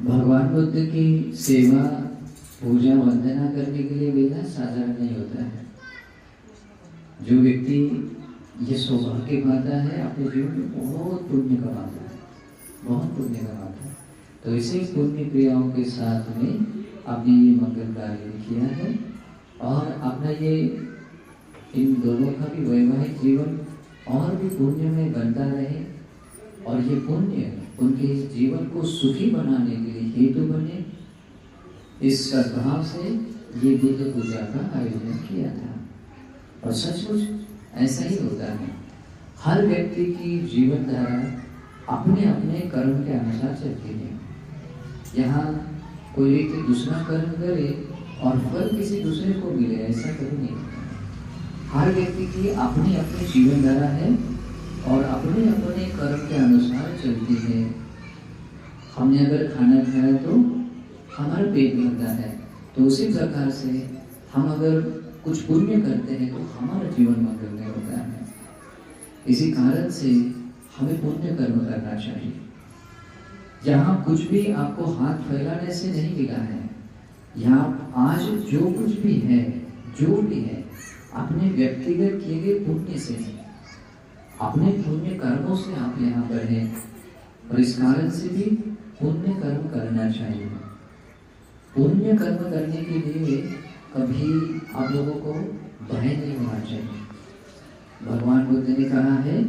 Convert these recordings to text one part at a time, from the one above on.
भगवान बुद्ध की सेवा पूजा वंदना करने के लिए बेहद साधारण नहीं होता है। जो व्यक्ति ये सौभाग्य पाता है अपने जीवन में बहुत पुण्य कमाता है, बहुत पुण्य कमाता है। तो इसे पुण्य क्रियाओं के साथ में आपने ये मंगल कार्य किया है और अपना ये इन दोनों का भी वैवाहिक जीवन और भी पुण्य में बनता रहे और ये पुण्य उनके जीवन को सुखी बनाने के लिए हेतु बने। इस सद्भाव से ये बुद्ध पूजा का आयोजन किया था और सचमुच ऐसा ही होता है। हर व्यक्ति की जीवन धारा अपने अपने कर्म के अनुसार चलती है। यहाँ कोई व्यक्ति दूसरा कर्म करे और फल किसी दूसरे को मिले, ऐसा कभी नहीं होता। हर व्यक्ति की अपनी अपनी जीवन धारा है और अपने अपने कर्म के अनुसार चलती है। हमने अगर खाना खाया तो हमारा पेट भरता है, तो उसी प्रकार से हम अगर कुछ पुण्य करते हैं तो हमारा जीवन मंगलमय होता है। इसी कारण से हमें पुण्य कर्म करना चाहिए। यहाँ कुछ भी आपको हाथ फैलाने से नहीं मिला है। यहाँ आज जो कुछ भी है, जो भी है, अपने व्यक्तिगत किए गए पुण्य से है, अपने पुण्य कर्मों से आप यहाँ पर हैं और इस कारण से भी पुण्य कर्म करना चाहिए। पुण्य कर्म करने के लिए कभी आप लोगों को भय नहीं होना चाहिए। भगवान बुद्ध ने कहा है,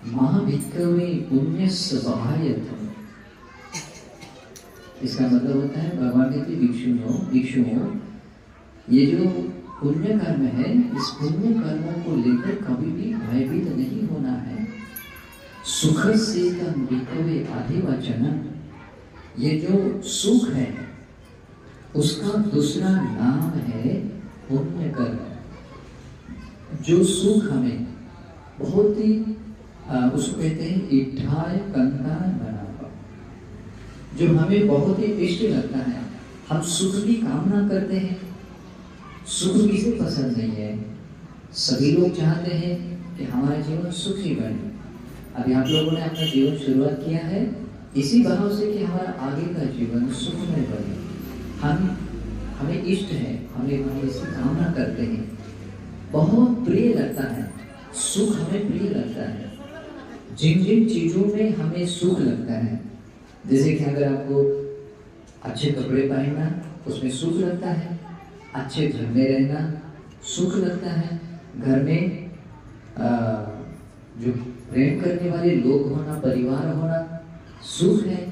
महाभिक्खवे पुण्य सहायतम। इसका मतलब होता है भगवान कहते भिक्षुओं, ये जो पुण्य कर्म है, इस पुण्य कर्म को लेकर कभी भी भयभीत नहीं होना है। सुख से तम भिक्खवे अधिवचनम। ये जो सुख है उसका दूसरा नाम है पुण्य कर्म। जो सुख हमें बहुत ही उसको कहते हैं इठाय कंकान बना, जो हमें बहुत ही इष्ट लगता है। हम सुख की कामना करते हैं। सुख किसे पसंद नहीं है? सभी लोग चाहते हैं कि हमारा जीवन सुखी बने। अभी आप लोगों ने अपना जीवन शुरुआत किया है इसी भाव से कि हमारा आगे का जीवन सुखमय बने। हमें इष्ट है, हमें इसकी कामना करते हैं। बहुत प्रिय लगता है, सुख हमें प्रिय लगता है। जिन जिन चीजों में हमें सुख लगता है, जैसे कि अगर आपको अच्छे कपड़े पहनना उसमें सुख लगता है, अच्छे घर में रहना सुख लगता है, घर में जो प्रेम करने वाले लोग होना, परिवार होना सुख है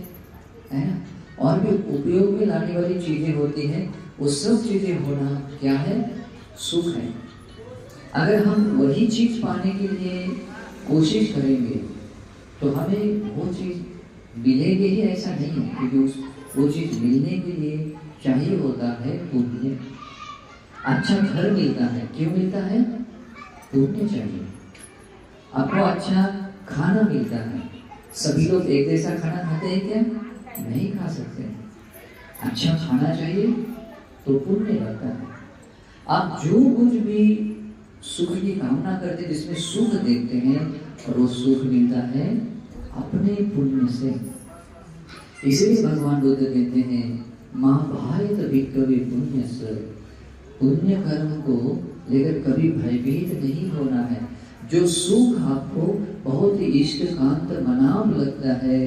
ना? और भी उपयोग में लाने वाली चीजें होती हैं, वो सब चीजें होना क्या है? सुख है। अगर हम वही चीज पाने के लिए कोशिश करेंगे तो हमें वो चीज मिलेगी ही, ऐसा नहीं है। क्योंकि वो चीज मिलने के लिए चाहिए होता है पुण्य। अच्छा घर मिलता है, क्यों मिलता है? पुण्य चाहिए। आपको अच्छा खाना मिलता है, सभी लोग एक जैसा खाना खाते हैं क्या? नहीं खा सकते। अच्छा खाना चाहिए तो पुण्य लगता है। आप जो कुछ भी सुख की कामना करते हैं, जिसमें सुख देखते हैं, और वो सुख मिलता है अपने पुण्य से। इसलिए भगवान बुद्ध कहते हैं, महाभारत भिक्खवे पुण्य से। पुण्य कर्म को लेकर कभी भयभीत नहीं होना है। जो सुख आपको बहुत ही इष्ट कांत मनाम लगता है,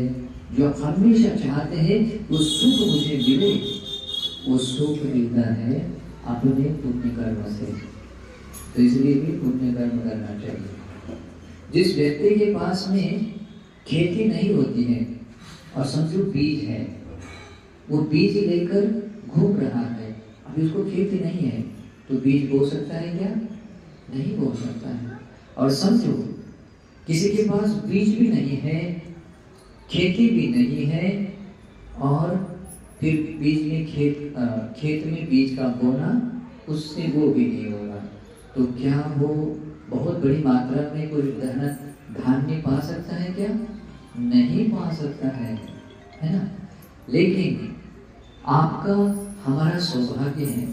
जो हमेशा चाहते हैं वो सुख मुझे मिले, वो सुख मिलता है अपने पुण्य कर्म से। तो इसलिए भी पुण्य कर्म करना चाहिए। जिस व्यक्ति के पास में खेती नहीं होती है और समझो बीज है, वो बीज लेकर घूम रहा है, अभी उसको खेती नहीं है, तो बीज बो सकता है क्या? नहीं बो सकता है। और समझो किसी के पास बीज भी नहीं है, खेती भी नहीं है, और फिर बीज में खेत में बीज का बोना, उससे वो भी नहीं होगा, तो क्या वो बहुत बड़ी मात्रा में कोई धान्य पा सकता है क्या? नहीं पा सकता है ना? लेकिन आपका हमारा सौभाग्य है,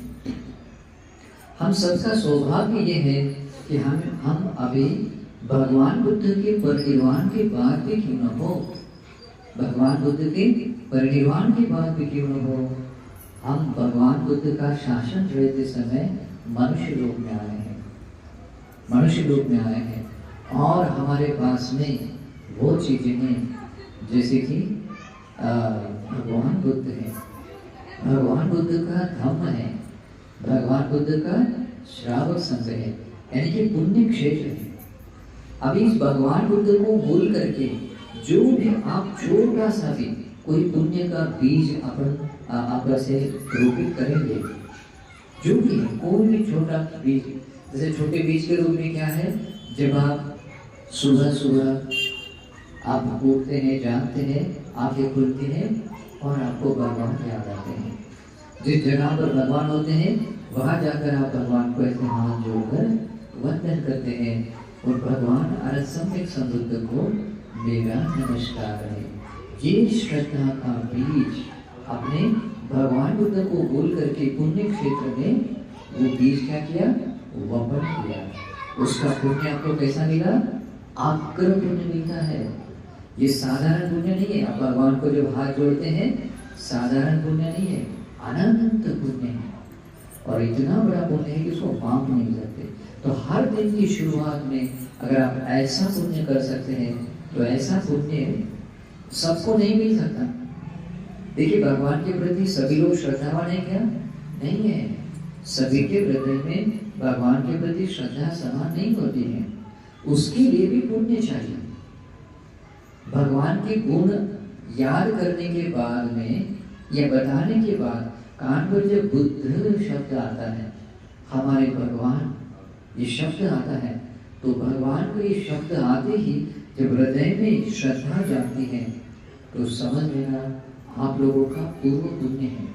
हम सबका सौभाग्य ये है कि हम अभी भगवान बुद्ध के परिनिर्वाण के बाद भी क्यों न हो, भगवान बुद्ध के परिनिर्वाण के बाद भी क्यों न हो, हम भगवान बुद्ध का शासन रहते समय मनुष्य रूप में आए हैं, मनुष्य रूप में आए हैं, और हमारे पास में वो चीजें हैं जैसे कि भगवान बुद्ध है, भगवान बुद्ध का धम्म है, भगवान बुद्ध का श्रावक संघ है, यानी कि पुण्य क्षेत्र है। अभी इस भगवान बुद्ध को भूल करके जो भी आप छोटा सा भी कोई पुण्य का बीज आप से रोपित करेंगे, जो भी है कोई भी छोटा बीज, जैसे छोटे बीज के रूप में क्या है, जब आप सुबह सुबह आप उठते हैं, जानते हैं, आंखें खुलती हैं और आपको भगवान याद आते हैं। जिस जगह पर भगवान होते हैं वहां जाकर आप भगवान को ऐसे हाथ जोड़कर वंदन करते हैं और भगवान अरसम्यक संबुद्ध को मेरा नमस्कार है। ये श्रद्धा का बीज अपने भगवान बुद्ध को बोल करके पुण्य क्षेत्र में वो बीज क्या किया, वपन किया। उसका पुण्य आपको कैसा मिला, आग्रह पुण्य मिलता है। ये साधारण पुण्य नहीं है। आप भगवान को जब हाथ जोड़ते हैं साधारण पुण्य नहीं है, अनंत पुण्य है, और इतना बड़ा पुण्य है कि उसको माप नहीं सकते। तो हर दिन की शुरुआत में अगर आप ऐसा पुण्य कर सकते हैं तो ऐसा पुण्य सबको नहीं मिल सकता। देखिए भगवान के प्रति सभी लोग श्रद्धावान है क्या, नहीं है। सभी के हृदय में भगवान के प्रति श्रद्धा समान नहीं होती है, उसके लिए भी पुण्य चाहिए। भगवान के गुण याद करने के बाद में या बताने के बाद कान पर जब बुद्ध शब्द आता है, हमारे भगवान ये शब्द आता है, तो भगवान को ये शब्द आते ही जब हृदय में श्रद्धा जाती है तो समझ लेना आप लोगों का पूर्व पुण्य है।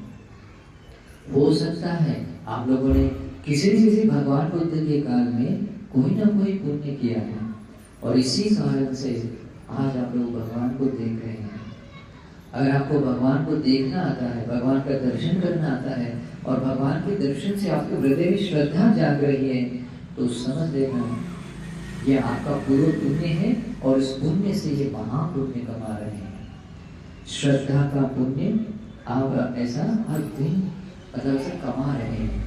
हो सकता है आप लोगों ने किसी न किसी भगवान बुद्ध के काल में कोई ना कोई पुण्य किया है, और इसी कारण से आज आप लोग भगवान को देख रहे हैं। अगर आपको भगवान को देखना आता है, भगवान का दर्शन करना आता है, और भगवान के दर्शन से आपके हृदय में श्रद्धा जाग रही है, तो समझ लेना ये आपका पूर्व पुण्य है, और इस पुण्य से ये महापुण्य कमा रहे हैं। श्रद्धा का पुण्य आप ऐसा हर दिन मतलब से कमा रहे हैं।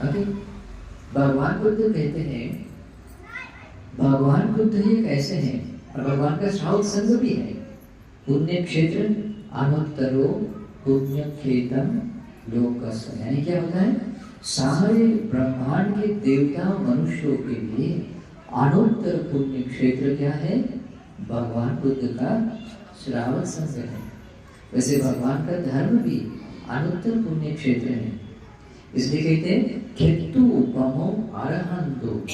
अभी भगवान बुद्ध कहते हैं, भगवान बुद्ध एक ऐसे हैं और भगवान का श्रावक संघ भी है। पुण्य क्षेत्र अनुत्तरो पुण्य क्षेत्रम लोकस्य, यानी क्या होता है, सारे ब्रह्मांड के देवता मनुष्यों के लिए अनुत्तर पुण्य क्षेत्र क्या है, भगवान बुद्ध का श्रावक संघ है। वैसे भगवान का धर्म भी अनुत्तर पुण्य क्षेत्र है, इसलिए कहते हैं खेतु उपमो अरहंतो,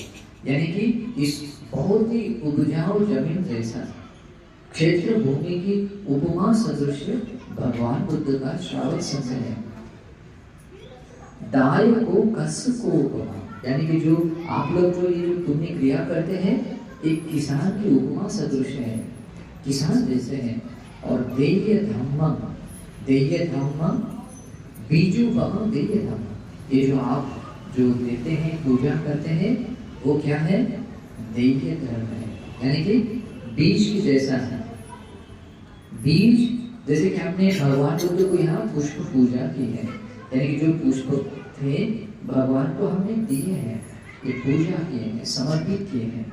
यानी कि इस बहुत ही उपजाऊ जमीन जैसा क्षेत्र भूमि की उपमा सदृश भगवान बुद्ध का श्रावक संघ है। दाय को कस को उपमा, यानी कि जो आप लोग जो ये जो पुण्य क्रिया करते हैं एक किसान की उपमा सदृश है, किसान जैसे हैं। और देय धम्मम, देय धम्मम बीजू बम देय धम्म, ये जो आप जो देते हैं पूजा करते हैं वो क्या है, देय धर्म है, यानी कि बीज की जैसा है। बीज जैसे कि हमने भगवान बुद्ध को यहाँ पुष्प पूजा की है, यानी कि जो पुष्प थे भगवान को हमने दिए हैं, ये पूजा किए हैं, समर्पित किए हैं।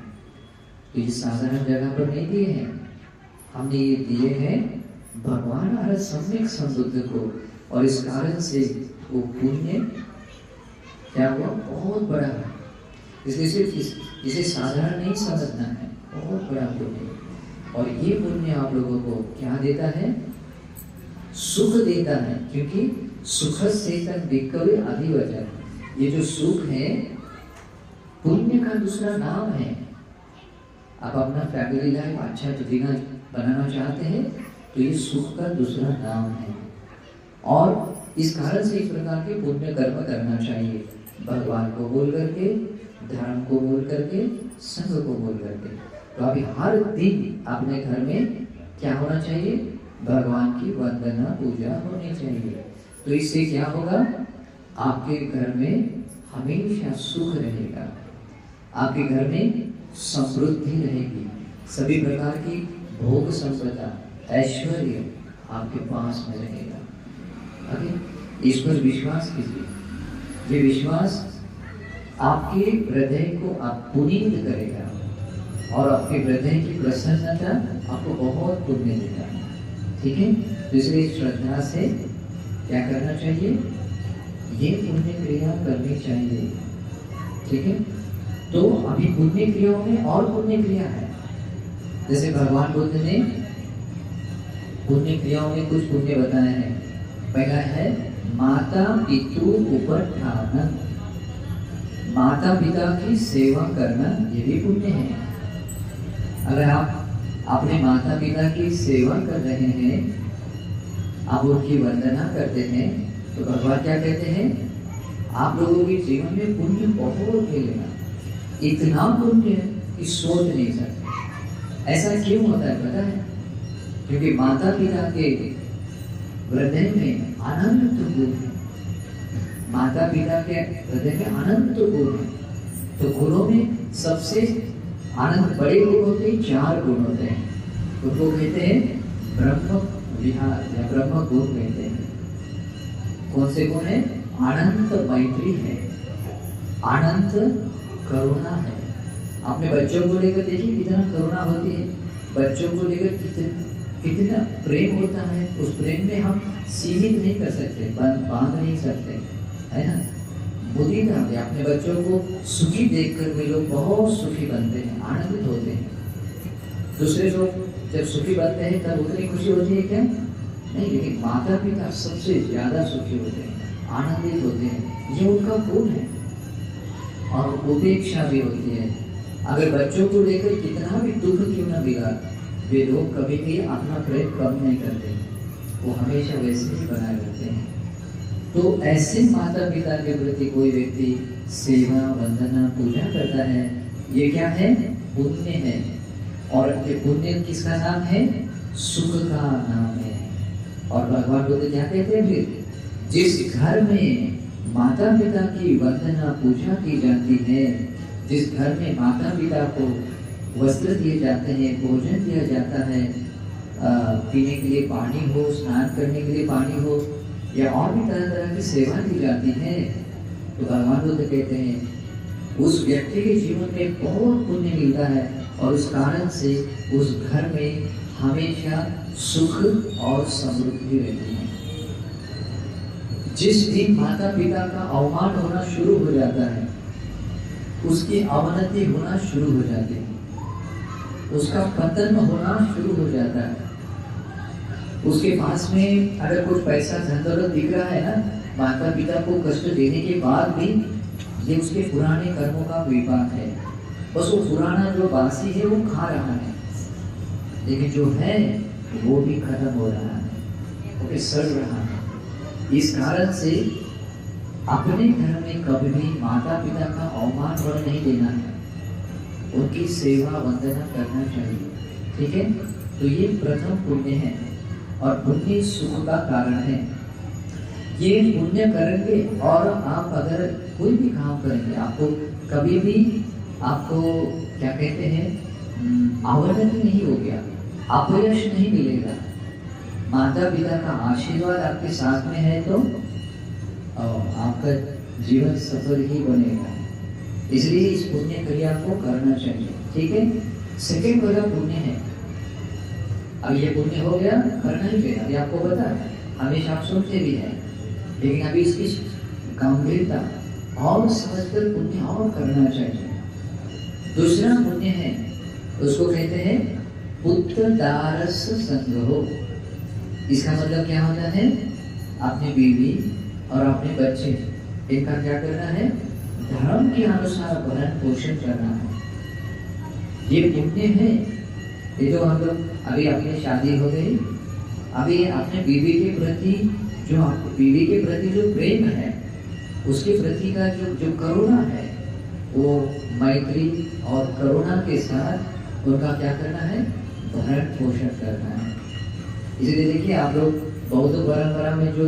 तो ये साधारण जगह पर नहीं दिए हैं, हमने ये दिए हैं भगवान और सम्यक संबुद्ध को, और इस कारण से वो पुण्य क्या हुआ, बहुत बड़ा है। इसलिए सिर्फ इसे साधारण नहीं समझना है, बहुत बड़ा पुण्य। और ये पुण्य आप लोगों को क्या देता है, सुख देता है, क्योंकि सुख से तक विकवे अधिवचन, ये जो सुख है पुण्य का दूसरा नाम है। आप अपना फैमिली लाइफ अच्छा जीना बनाना चाहते हैं तो ये सुख का दूसरा नाम है, और इस कारण से इस प्रकार के पुण्य कर्म करना चाहिए, भगवान को बोल करके, धर्म को बोल करके, संघ को बोल करके। तो अभी हर दिन अपने घर में क्या होना चाहिए, भगवान की वंदना पूजा होनी चाहिए। तो इससे क्या होगा, आपके घर में हमेशा सुख रहेगा, आपके घर में समृद्धि रहेगी, सभी प्रकार की भोग संपदा ऐश्वर्य आपके पास में रहेगा। ओके, इस पर विश्वास कीजिए। ये विश्वास आपके हृदय को आप पुनीत करेगा और आपके हृदय की प्रसन्नता आपको बहुत पुण्य देगा। ठीक है, तो इसलिए श्रद्धा से क्या करना चाहिए? ये पुण्य क्रिया करनी चाहिए। ठीक है, तो अभी पुण्य क्रियाओं में और पुण्य क्रिया है। जैसे भगवान बुद्ध ने पुण्य क्रियाओं में कुछ पुण्य बताए हैं। पहला है माता पितु उपस्थान, माता पिता की सेवा करना, ये भी पुण्य है। अगर आप अपने माता पिता की सेवा कर रहे हैं, आप उनकी वंदना करते हैं, तो भगवान क्या कहते हैं? आप लोगों के जीवन में पुण्य बहुत मिलेगा। इतना पुण्य कि सोच नहीं सकते। ऐसा क्यों होता है पता है? क्योंकि माता पिता के हृदय में अनंत गुण है। माता पिता के हृदय में अनंत गुण है। तो गुणों में सबसे अनंत बड़े गुण होते हैं, 4 गुण होते हैं। उनको कहते हैं ब्रह्म विहार या ब्रह्म गुण कहते हैं। कौन से गुण है? अनंत मैत्री है, अनंत करुणा है। अपने बच्चों को लेकर देखिए कितना करुणा होती है। बच्चों को लेकर कितना प्रेम होता है। उस प्रेम में हम सीमित नहीं कर सकते, बांध नहीं सकते, है ना। बुद्धि का अपने बच्चों को सुखी देखकर वे लोग बहुत सुखी बनते हैं, आनंदित होते हैं। दूसरे लोग जब सुखी बनते हैं तब उतनी खुशी होती है क्या? नहीं, लेकिन माता पिता सबसे ज्यादा सुखी होते हैं, आनंदित होते हैं। ये उनका गुण है। और उपेक्षा भी होती है। अगर बच्चों को लेकर कितना भी दुख क्यों ना मिला, वे लोग कभी भी अपना प्रेम कम नहीं करते, वो हमेशा वैसे ही बनाए रहते हैं। तो ऐसे माता पिता के प्रति कोई व्यक्ति सेवा वंदना पूजा करता है, ये क्या है? पुण्य है। और ये पुण्य किसका नाम है? सुख का नाम है। और भगवान बुद्ध क्या कहते हैं फिर? जिस घर में माता पिता की वंदना पूजा की जाती है, जिस घर में माता पिता को वस्त्र दिए जाते हैं, भोजन दिया जाता है, पीने के लिए पानी हो, स्नान करने के लिए पानी हो, या और भी तरह तरह की सेवा दी जाती है, तो भगवान बुद्ध कहते हैं उस व्यक्ति के जीवन में बहुत पुण्य मिलता है और उस कारण से उस घर में हमेशा सुख और समृद्धि रहती है। जिस दिन माता पिता का अवमान होना शुरू हो जाता है, उसकी अवनति होना शुरू हो जाती है, उसका पतन होना शुरू हो जाता है। उसके पास में अगर कुछ पैसा धन दौलत दिख रहा है ना, माता पिता को कष्ट देने के बाद भी ये उसके पुराने कर्मों का विपाक है। बस वो पुराना जो बासी है वो खा रहा है, लेकिन जो है वो भी खत्म हो रहा है, वो सड़ रहा है। इस कारण से अपने घर में कभी भी माता पिता का अवमान होने नहीं देना है, उनकी सेवा वंदना करना चाहिए। ठीक है, तो ये प्रथम पुण्य है और पुण्य सुख का कारण है। ये पुण्य करेंगे और आप अगर कोई भी काम करेंगे, आपको कभी भी आपको क्या कहते हैं अवनति नहीं हो गया, अपयश नहीं मिलेगा। माता पिता का आशीर्वाद आपके साथ में है तो आपका जीवन सफल ही बनेगा। इसलिए इस पुण्य क्रिया को करना चाहिए। ठीक है, सेकंड वाला पुण्य है। अब ये पुण्य हो गया, करना ही चाहिए। अभी आपको पता है, हमेशा आप सुनते भी हैं, लेकिन अभी इसकी गंभीरता और समझकर पुण्य और करना चाहिए। दूसरा पुण्य है, उसको कहते हैं पुत्र दारस संग्रहो। इसका मतलब क्या होता है? अपनी बीवी और अपने बच्चे, इनका क्या करना है? धर्म के अनुसार भरण पोषण करना है। ये पुण्य है। ये तो हम लोग अभी अपनी शादी हो गई, अभी अपने बीवी के प्रति जो प्रेम है, उसके प्रति का जो करुणा है, वो मैत्री और करुणा के साथ उनका क्या करना है? भरण पोषण करना है। इसलिए देखिए, आप लोग बौद्ध परंपरा में जो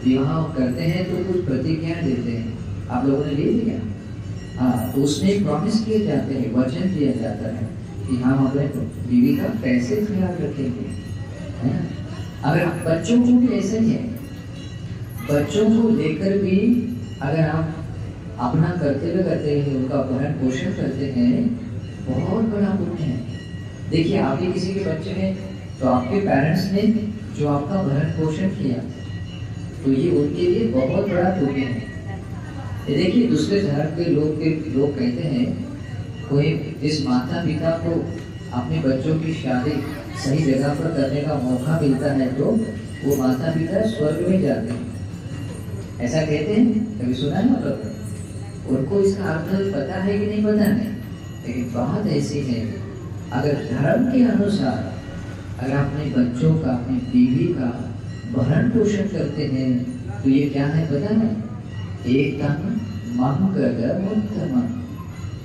विवाह करते हैं तो कुछ प्रतिज्ञा देते हैं, आप लोगों ने ले लिया। हाँ, तो उसमें प्रॉमिस किए जाते हैं, वचन दिया जाता है कि हम अपने बीवी का कैसे ख्याल रखेंगे, है ना? अगर बच्चों को भी ऐसे ही है, बच्चों को लेकर भी अगर आप अपना कर्तव्य करते हैं, उनका भरण पोषण करते हैं, बहुत बड़ा पुण्य है। देखिए आप भी किसी के बच्चे हैं तो आपके पेरेंट्स ने जो आपका भरण पोषण किया तो ये उनके लिए बहुत बड़ा पुण्य है। ये देखिए दूसरे धर्म के लोग कहते हैं कोई जिस माता पिता को अपने बच्चों की शादी सही जगह पर करने का मौका मिलता है तो वो माता पिता स्वर्ग में जाते हैं, ऐसा कहते हैं। कभी सुना है मतलब? उनको इसका अर्थ पता है कि नहीं पता नहीं, लेकिन बात ऐसी है अगर धर्म के अनुसार अगर अपने बच्चों का अपनी बीवी का भरण पोषण करते हैं तो ये क्या है पता है? एक मंगल उत्तम।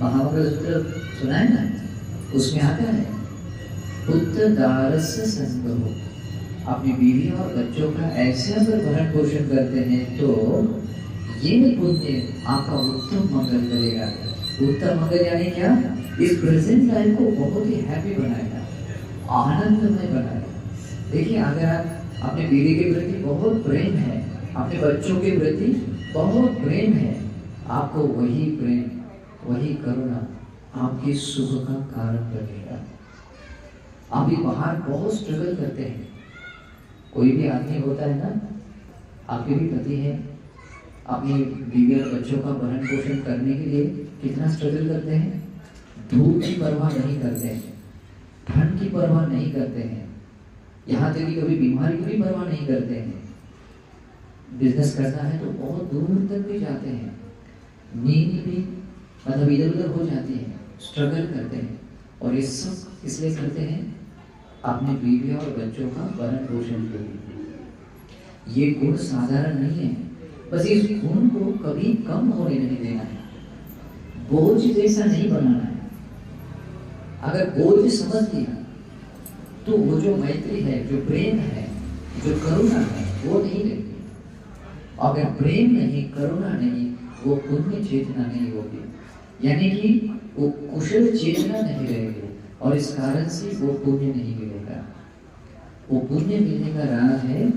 महामंगल सूत्र सुना है ना, उसमें आता है पुत्र दारस संगो। अपनी बीवी और बच्चों का ऐसे अगर भरण पोषण करते हैं तो ये पुण्य आपका उत्तम मंगल करेगा। उत्तम मंगल यानी क्या? इस प्रेजेंट लाइफ को बहुत ही हैप्पी बनाएगा, आनंदमय बनाएगा। देखिए अगर आप अपने बीवी के प्रति बहुत प्रेम है, अपने बच्चों के प्रति बहुत प्रेम है, आपको वही प्रेम वही करुणा आपके सुख का कारण बनेगा। आप भी बाहर बहुत स्ट्रगल करते हैं, कोई भी आदमी होता है ना, आपके भी पति हैं, अपनी बीवी और बच्चों का भरण पोषण करने के लिए कितना स्ट्रगल करते हैं। धूप की परवाह नहीं करते हैं, ठंड की परवाह नहीं करते हैं, यहाँ तक कि कभी बीमारी की भी परवाह नहीं करते हैं। बिजनेस करना है तो बहुत दूर तक भी जाते हैं, नींद भी मतलब इधर उधर हो जाती है, स्ट्रगल करते हैं। और ये सब इसलिए करते हैं अपने बीवी और बच्चों का भरण पोषण के लिए। ये गुण साधारण नहीं है, बस इस गुण को कभी कम होने नहीं देना है, बोझ जैसा नहीं बनाना है। अगर बोझ समझ लिया तो वो जो मैत्री है, जो प्रेम है, जो करुणा है, वो नहीं रहती। अगर प्रेम नहीं, करुणा नहीं, वो पुण्य चेतना नहीं होगी, यानी कि वो कुशल चेतना नहीं रहेगी और इस कारण से वो पुण्य नहीं मिलेगा। वो पुण्य मिलने का राह है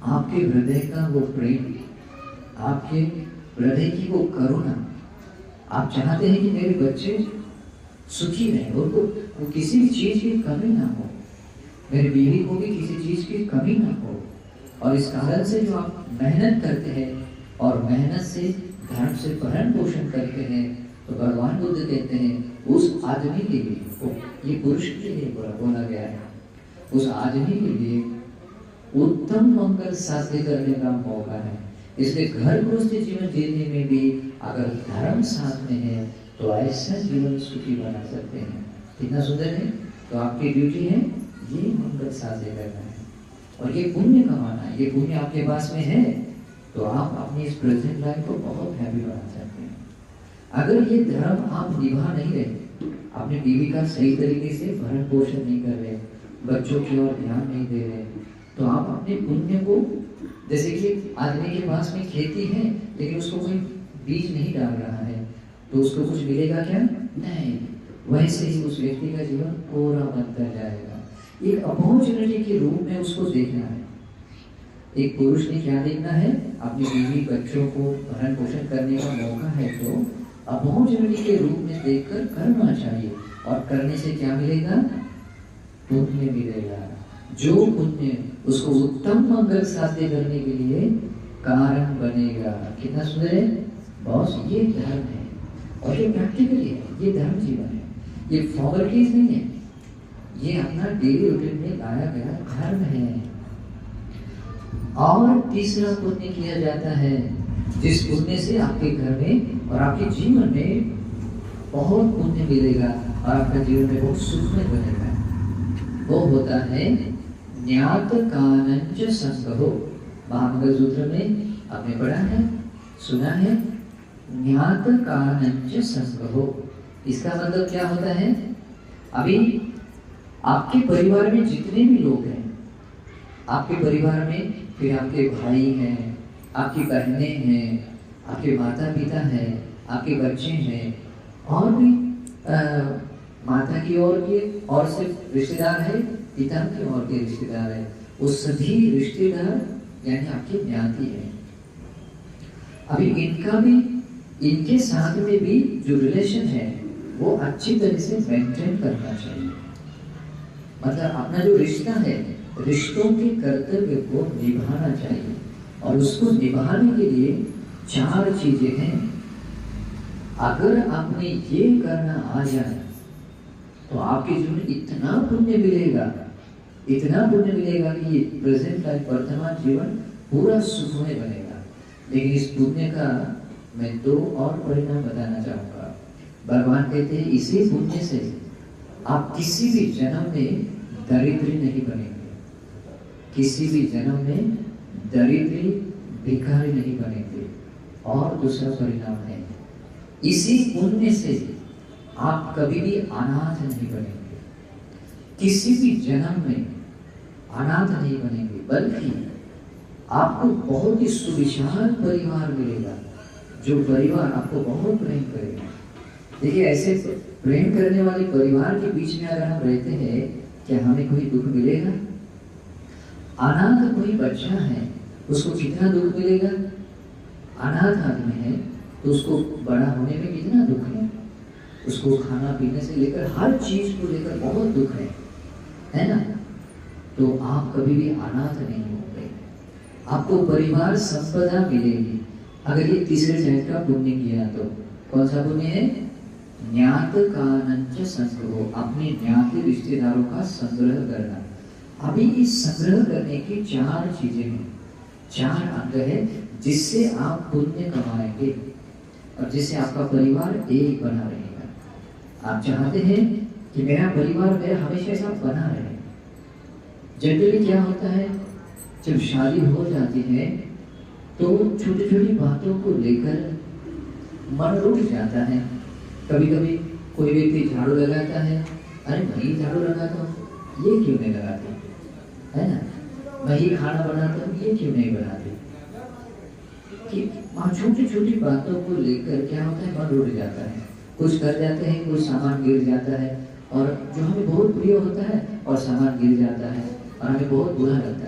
आपके हृदय का वो प्रेम, आपके हृदय की वो करुणा। आप चाहते हैं कि मेरे बच्चे सुखी रहें, उनको किसी भी चीज की कमी ना हो, मेरी बीवी को भी किसी चीज की कमी ना हो। और इस कारण से जो आप मेहनत करते हैं और मेहनत से धर्म से भरण पोषण करते हैं तो भगवान बुद्ध कहते हैं उस आदमी के लिए, ये पुरुष के लिए बोला गया है, उस आदमी के लिए उत्तम मंगल साध्य करने का मौका है। इसलिए घर गृहस्थ जीवन जीने में भी अगर धर्म साथ में है तो ऐसा जीवन सुखी बना सकते हैं। कितना सुंदर है। तो आपकी ड्यूटी है ये मंगल साध्य करना है और ये पुण्य कमाना है। ये पुण्य आपके पास में है तो आप अपनी इस प्रेजेंट लाइफ को बहुत हैप्पी बना सकते हैं। अगर ये धर्म आप निभा नहीं रहे, अपनी बीवी का सही तरीके से भरण पोषण नहीं कर रहे, बच्चों की ओर ध्यान नहीं दे रहे, तो आप अपने पुण्य को, जैसे कि आदमी के पास में खेती है लेकिन उसको कोई बीज नहीं डाल रहा है तो उसको कुछ मिलेगा क्या? नहीं। वैसे ही उस व्यक्ति का जीवन कोरा बनता जाएगा। एक अपॉर्चुनिटी के रूप में उसको देखना है। एक पुरुष ने क्या देखना है? अपनी बीवी बच्चों को भरण पोषण करने का मौका है तो अपॉर्चुनिटी के रूप में देखकर करना चाहिए। और करने से क्या मिलेगा? पुण्य मिलेगा। जो पुण्य उसको उत्तम मंगल साध्य करने के लिए कारण बनेगा। कितना सुंदर है बॉस। ये धर्म है और ये प्रैक्टिकली है, ये धर्म जीवन है, ये फॉर्मलिटीज नहीं है, ये अपना डेली रूटीन में लाया गया धर्म है। और तीसरा पुण्य किया जाता है जिस पुण्य से आपके घर में और आपके जीवन में बहुत पुण्य मिलेगा और आपका जीवन में बहुत सुखमय बनेगा। वो होता है ज्ञात कानंच संगहो। महामंगल सूत्र में आपने पढ़ा है, सुना है, ज्ञात कानंच संगहो। इसका मतलब क्या होता है? अभी आपके परिवार में जितने भी लोग हैं, आपके परिवार में फिर आपके भाई हैं, आपकी बहनें हैं, आपके माता पिता हैं, आपके बच्चे हैं और भी माता की ओर के और सिर्फ रिश्तेदार है पिता के और के रिश्तेदार है, वो सभी रिश्तेदार यानी आपके ज्ञाति है। अभी इनका भी, इनके साथ में भी जो रिलेशन है वो अच्छी तरह से मेंटेन करना चाहिए। मतलब अपना जो रिश्ता है, रिश्तों के कर्तव्य को निभाना चाहिए, और उसको निभाने के लिए 4 चीजें हैं। अगर आपने ये करना आ जाए तो आपके जीवन में इतना पुण्य मिलेगा, इतना पुण्य मिलेगा कि ये प्रेजेंट लाइफ, वर्तमान जीवन पूरा सुखमय बनेगा। लेकिन इस पुण्य का मैं 2 और परिणाम बताना चाहूंगा। भगवान कहते हैं इसी पुण्य से आप किसी भी जन्म में दरिद्री नहीं बनेंगे, किसी भी जन्म में दरिद्री भिखारी नहीं बनेंगे। और दूसरा परिणाम है, इसी पुण्य से आप कभी भी अनाथ नहीं बनेंगे, किसी भी जन्म में अनाथ नहीं बनेंगे, बल्कि आपको बहुत ही सुविशाल परिवार मिलेगा, जो परिवार आपको बहुत प्रेम करेगा। देखिए, ऐसे प्रेम करने वाले परिवार के बीच में अगर हम रहते हैं, क्या हमें कोई दुख मिलेगा? अनाथ कोई बच्चा है, उसको कितना दुख मिलेगा? अनाथ आदमी है तो उसको बड़ा होने में कितना दुख है, उसको खाना पीने से लेकर हर चीज को लेकर बहुत दुख है ना? तो आप कभी भी अनाथ नहीं होंगे, आपको परिवार संपदा मिलेगी। अगर ये तीसरे चरण का पुण्य किया तो कौन सा पुण्य है? ज्ञात कानंच संग्रह, अपने ज्ञाति रिश्तेदारों का संग्रह करना। अभी इस संग्रह करने की 4 चीजें हैं, 4 अंग है, जिससे आप पुण्य कमाएंगे और जिससे आपका परिवार एक बना रहेगा। आप चाहते हैं कि मेरा परिवार मेरा हमेशा साथ बना रहे। जनरली क्या होता है, जब शादी हो जाती है तो छोटी छोटी बातों को लेकर मन रुक जाता है। कभी कभी कोई व्यक्ति झाड़ू लगाता है, अरे मैं ही झाड़ू लगाता हूँ, ये क्यों नहीं लगाती, है ना? मैं ही खाना बनाता हूँ, ये क्यों नहीं बनाती? कि छोटी छोटी बातों को लेकर क्या होता है, मन रुक जाता है। कुछ कर जाते हैं, कुछ सामान गिर जाता है, और जो हमें बहुत प्रिय होता है और सामान गिर जाता है और हमें बहुत बुरा लगता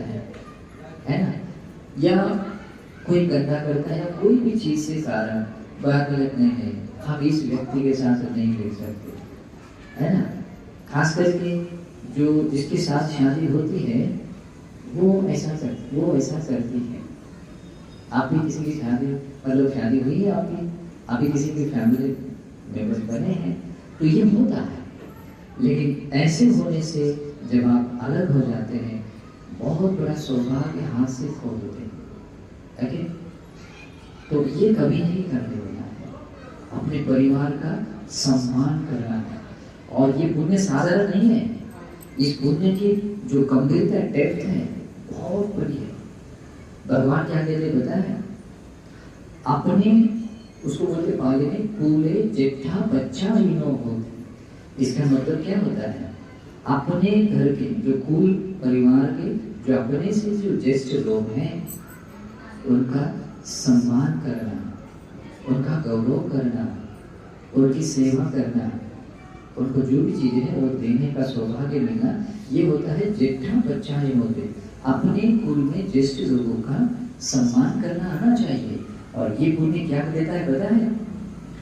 है ना? या कोई गंदा करता है, या कोई भी चीज से कारण बात लगने नहीं, हम इस व्यक्ति के साथ नहीं मिल सकते, है ना? खास करके जो जिसके साथ शादी होती है वो ऐसा करती है। आप भी किसी की शादी, मतलब शादी हुई है आपकी, आप भी किसी की फैमिली मेंबर्स बने हैं, तो ये होता है। लेकिन ऐसे होने से जब आप अलग हो जाते हैं, बहुत बड़ा सौभाग्य हाथ से खो देते हैं। ओके, तो ये कभी नहीं करने वाला है, अपने परिवार का सम्मान करना है। और ये पुण्य साधारण नहीं है, इस पुण्य की जो गंभीरता, डेप्थ है, बहुत बड़ी है। भगवान क्या कहते हैं पता है? अपने, उसको बोलते पाले में कूले जेठा बच्चा ही नो होते। इसका मतलब क्या होता है? अपने घर के जो कुल परिवार के जो अपने से जो ज्येष्ठ लोग हैं, उनका सम्मान करना, उनका गौरव करना, उनकी सेवा करना, उनको जो भी चीजें हैं वो देने का सौभाग्य मिलना, ये होता है जेठा बच्चा ही होते। अपने कुल में ज्येष्ठ लोगों का सम्मान करना आना चाहिए। और ये पुण्य क्या देता है पता है?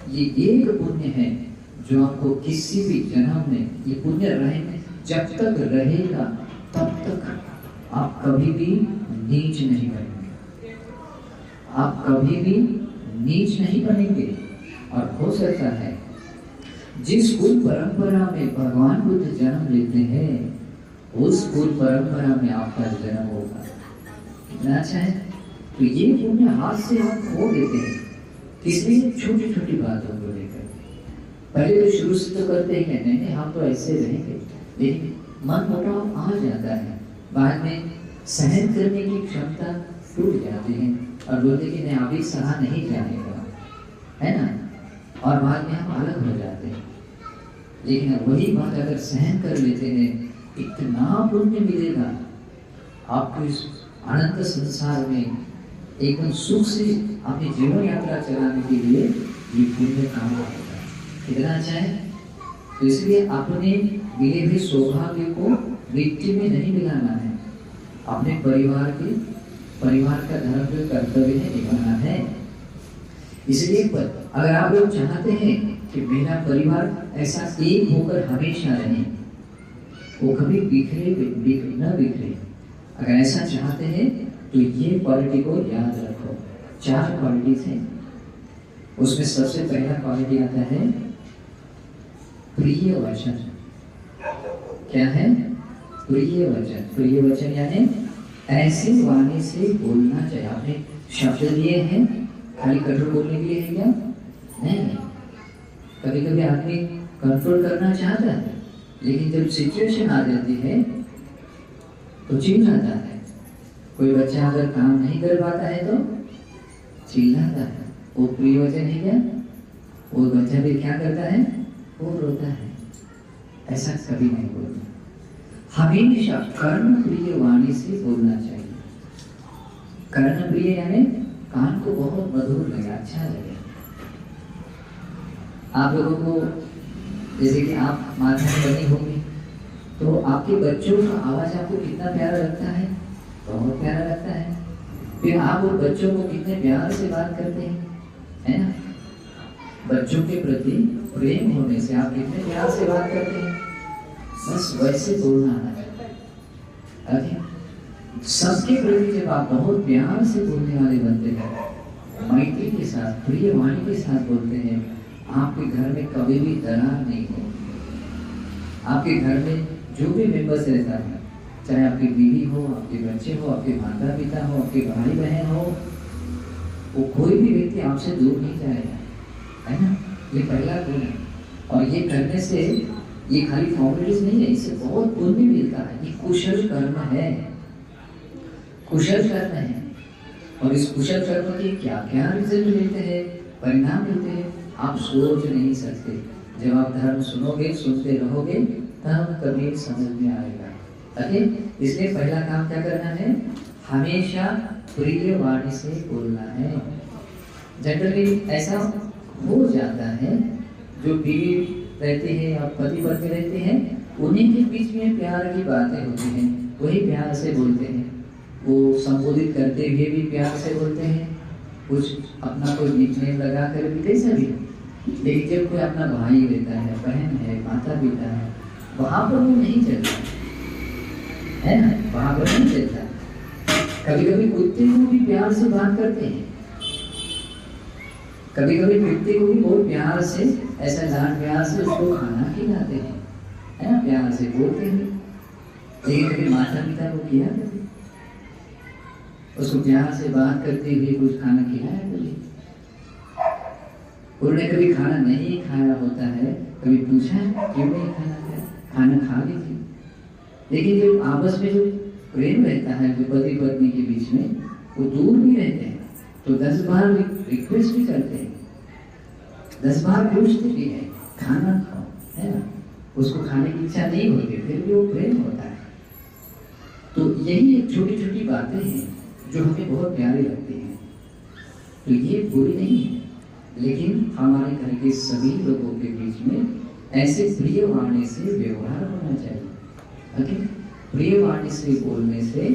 ये एक पुण्य है जो आपको किसी भी जन्म में, ये पुण्य रहे, जब तक रहेगा तब तक आप कभी भी नीच नहीं बनेंगे, आप कभी भी नीच नहीं बनेंगे। और हो सकता है जिस कुल परंपरा में भगवान बुद्ध जन्म लेते हैं, उस कुल परंपरा में आपका जन्म होगा। कितना अच्छा है? तो ये पुण्य हाथ से आप खो देते हैं, इसलिए छोटी छोटी बातों को लेकर। पहले तो शुरू से तो करते हैं नहीं हम तो ऐसे रहेंगे, लेकिन मन मुटाव आ जाता है, बाद में सहन करने की क्षमता टूट जाती है और बोलते कि नहीं अभी सहा नहीं जाएगा, है ना? और बाद में हम अलग हो जाते हैं। लेकिन वही बात अगर सहन कर लेते हैं, इतना पुण्य मिलेगा आपको इस अनंत संसार में एकदम सुख से अपनी जीवन यात्रा चलाने के लिए ये पुण्य काम आएगा। कितना अच्छा है? तो इसलिए अपने मिले हुए सौभाग्य को वृत्ति में नहीं मिलाना है। अपने परिवार का धर्म जो कर्तव्य है निभाना है। इसलिए अगर आप लोग चाहते हैं कि मेरा परिवार ऐसा एक होकर हमेशा रहे, वो कभी न बिखरे, अगर ऐसा चाहते हैं तो ये क्वालिटी को याद रखो। 4 क्वालिटीज हैं। उसमें सबसे पहला क्वालिटी आता है प्रिय वचन। क्या है? प्रिय वचन। प्रिय वचन यानी ऐसे वाणी से बोलना चाहिए। आपने शब्द लिए हैं खाली कठोर बोलने के लिए है क्या? नहीं। कभी कभी आदमी कंट्रोल करना चाहता है, लेकिन जब सिचुएशन आ जाती है तो चिल्लाता है। कोई बच्चा अगर काम नहीं कर पाता है तो चिल्लाता है। वो प्रिय वचन है क्या? वो बच्चा भी क्या करता है? वो रोता है। ऐसा कभी नहीं बोलता। हमेशा कर्म प्रिय वाणी से बोलना चाहिए। कर्ण प्रिय यानी कान को बहुत मधुर लगे, अच्छा लगे। आप लोगों को जैसे कि आप माता बनी होंगी तो आपके बच्चों का आवाज आपको कितना प्यारा लगता है? बहुत प्यारा लगता है। फिर आप वो बच्चों को कितने प्यार से बात करते हैं, है ना? बच्चों के प्रति प्रेम होने से आप कितने प्यार से बात करते हैं। बस वैसे बोलना आना चाहिए। सबके प्रति जब आप बहुत प्यार से बोलने वाले बनते हैं, मैत्री के साथ, प्रिय वाणी के साथ बोलते हैं, आपके घर में कभी भी दरार नहीं हो। आपके घर में जो भी मेंबर्स रहता है, चाहे आपकी बीवी हो, आपके बच्चे हो, आपके माता पिता हो, आपके भाई बहन हो, वो कोई भी व्यक्ति आपसे दूर नहीं जाएगा, है ना? ये पहला गुण है। और ये करने से ये खाली फॉर्मेलिटीज नहीं है, इससे बहुत पुण्य मिलता है। ये कुशल कर्म है, कुशल कर्म है। और इस कुशल कर्म के क्या क्या रिजल्ट मिलते हैं, परिणाम मिलते हैं, आप सोच नहीं सकते। जब आप धर्म सुनोगे, सुनते रहोगे, तब कभी समझ में आएगा। ओके, इसलिए पहला काम क्या करना है? हमेशा प्रिय वाणी से बोलना है। जनरली ऐसा हो जाता है, जो बीवी रहते हैं या पति पत्नी रहते हैं, उन्हीं के बीच में प्यार की बातें होती हैं, वही प्यार से बोलते हैं। वो संबोधित करते हुए भी प्यार से बोलते हैं, कुछ अपना कोई निकनेम लगा कर भी, कैसा भी। लेकिन जब कोई अपना भाई रहता है, बहन है, माता पिता है, वहां पर वो नहीं चलता, है ना? वहां पर नहीं चलता। कभी कभी कुत्ते को भी प्यार से बात करते हैं, कभी कभी कुत्ते को भी बहुत प्यार से, ऐसा लाड प्यार से उसको खाना खिलाते हैं, है ना? प्यार से बोलते हैं। लेकिन कभी माता पिता को किया कभी उसको प्यार से बात करते हुए कुछ खाना खिलाया कभी? उन्होंने कभी खाना नहीं खाया होता है, कभी पूछा क्यों नहीं खाना खाया? खाना खा लीजिए। लेकिन जो आपस में जो प्रेम रहता है, जो पति पत्नी के बीच में, वो दूर भी रहते हैं तो 10 बार रिक्वेस्ट भी करते हैं, 10 बार पूछते भी हैं, खाना खाओ, है ना? उसको खाने की इच्छा नहीं होती, फिर भी वो प्रेम होता है। तो यही एक छोटी छोटी बातें हैं जो हमें बहुत प्यारी लगती हैं। तो ये बुरी नहीं है, लेकिन हमारे घर के सभी लोगों के बीच में ऐसे प्रिय वाणी से व्यवहार होना चाहिए। ओके, प्रिय वाणी से बोलने से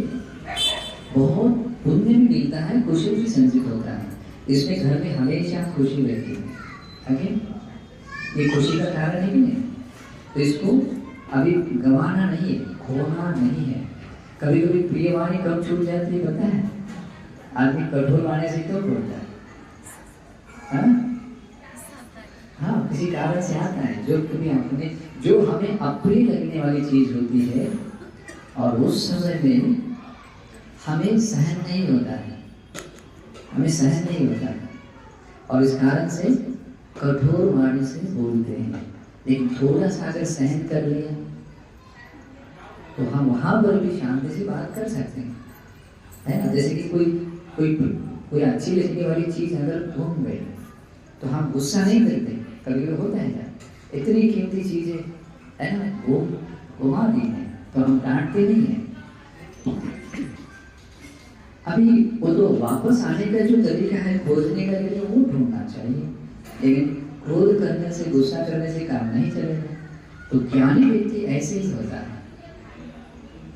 बहुत पुण्य भी मिलता है, खुशी भी संचित होता है। इसमें घर में हमेशा खुशी रहती है। ओके, ये खुशी का कारण है कि नहीं? तो इसको अभी गंवाना नहीं है, खोना नहीं है। कभी कभी प्रिय वाणी कब छूट जाती है पता है? आदमी कठोर वाणी से क्यों बोलता है? हाँ, किसी कारण से आता है। जो कभी आपने, जो हमें अप्रिय लगने वाली चीज होती है और उस समय में हमें सहन नहीं होता है, हमें सहन नहीं होता है, और इस कारण से कठोर वाणी से बोलते हैं। लेकिन थोड़ा सा अगर सहन कर लिया तो हम वहां पर भी शांति से बात कर सकते हैं, है ना? जैसे कि कोई अच्छी लगने वाली चीज अगर घूम गई तो हम गुस्सा नहीं करते। कभी कभी होता है ना, इतनी कीमती चीजें, है ना, वो घुमा दी है तो हम डांटते नहीं है। अभी वो तो वापस आने का जो तरीका है, खोजने का तरीका, वो ढूंढना चाहिए। लेकिन क्रोध करने से, गुस्सा करने से काम नहीं चलेगा। तो ज्ञानी व्यक्ति ऐसे ही होता है।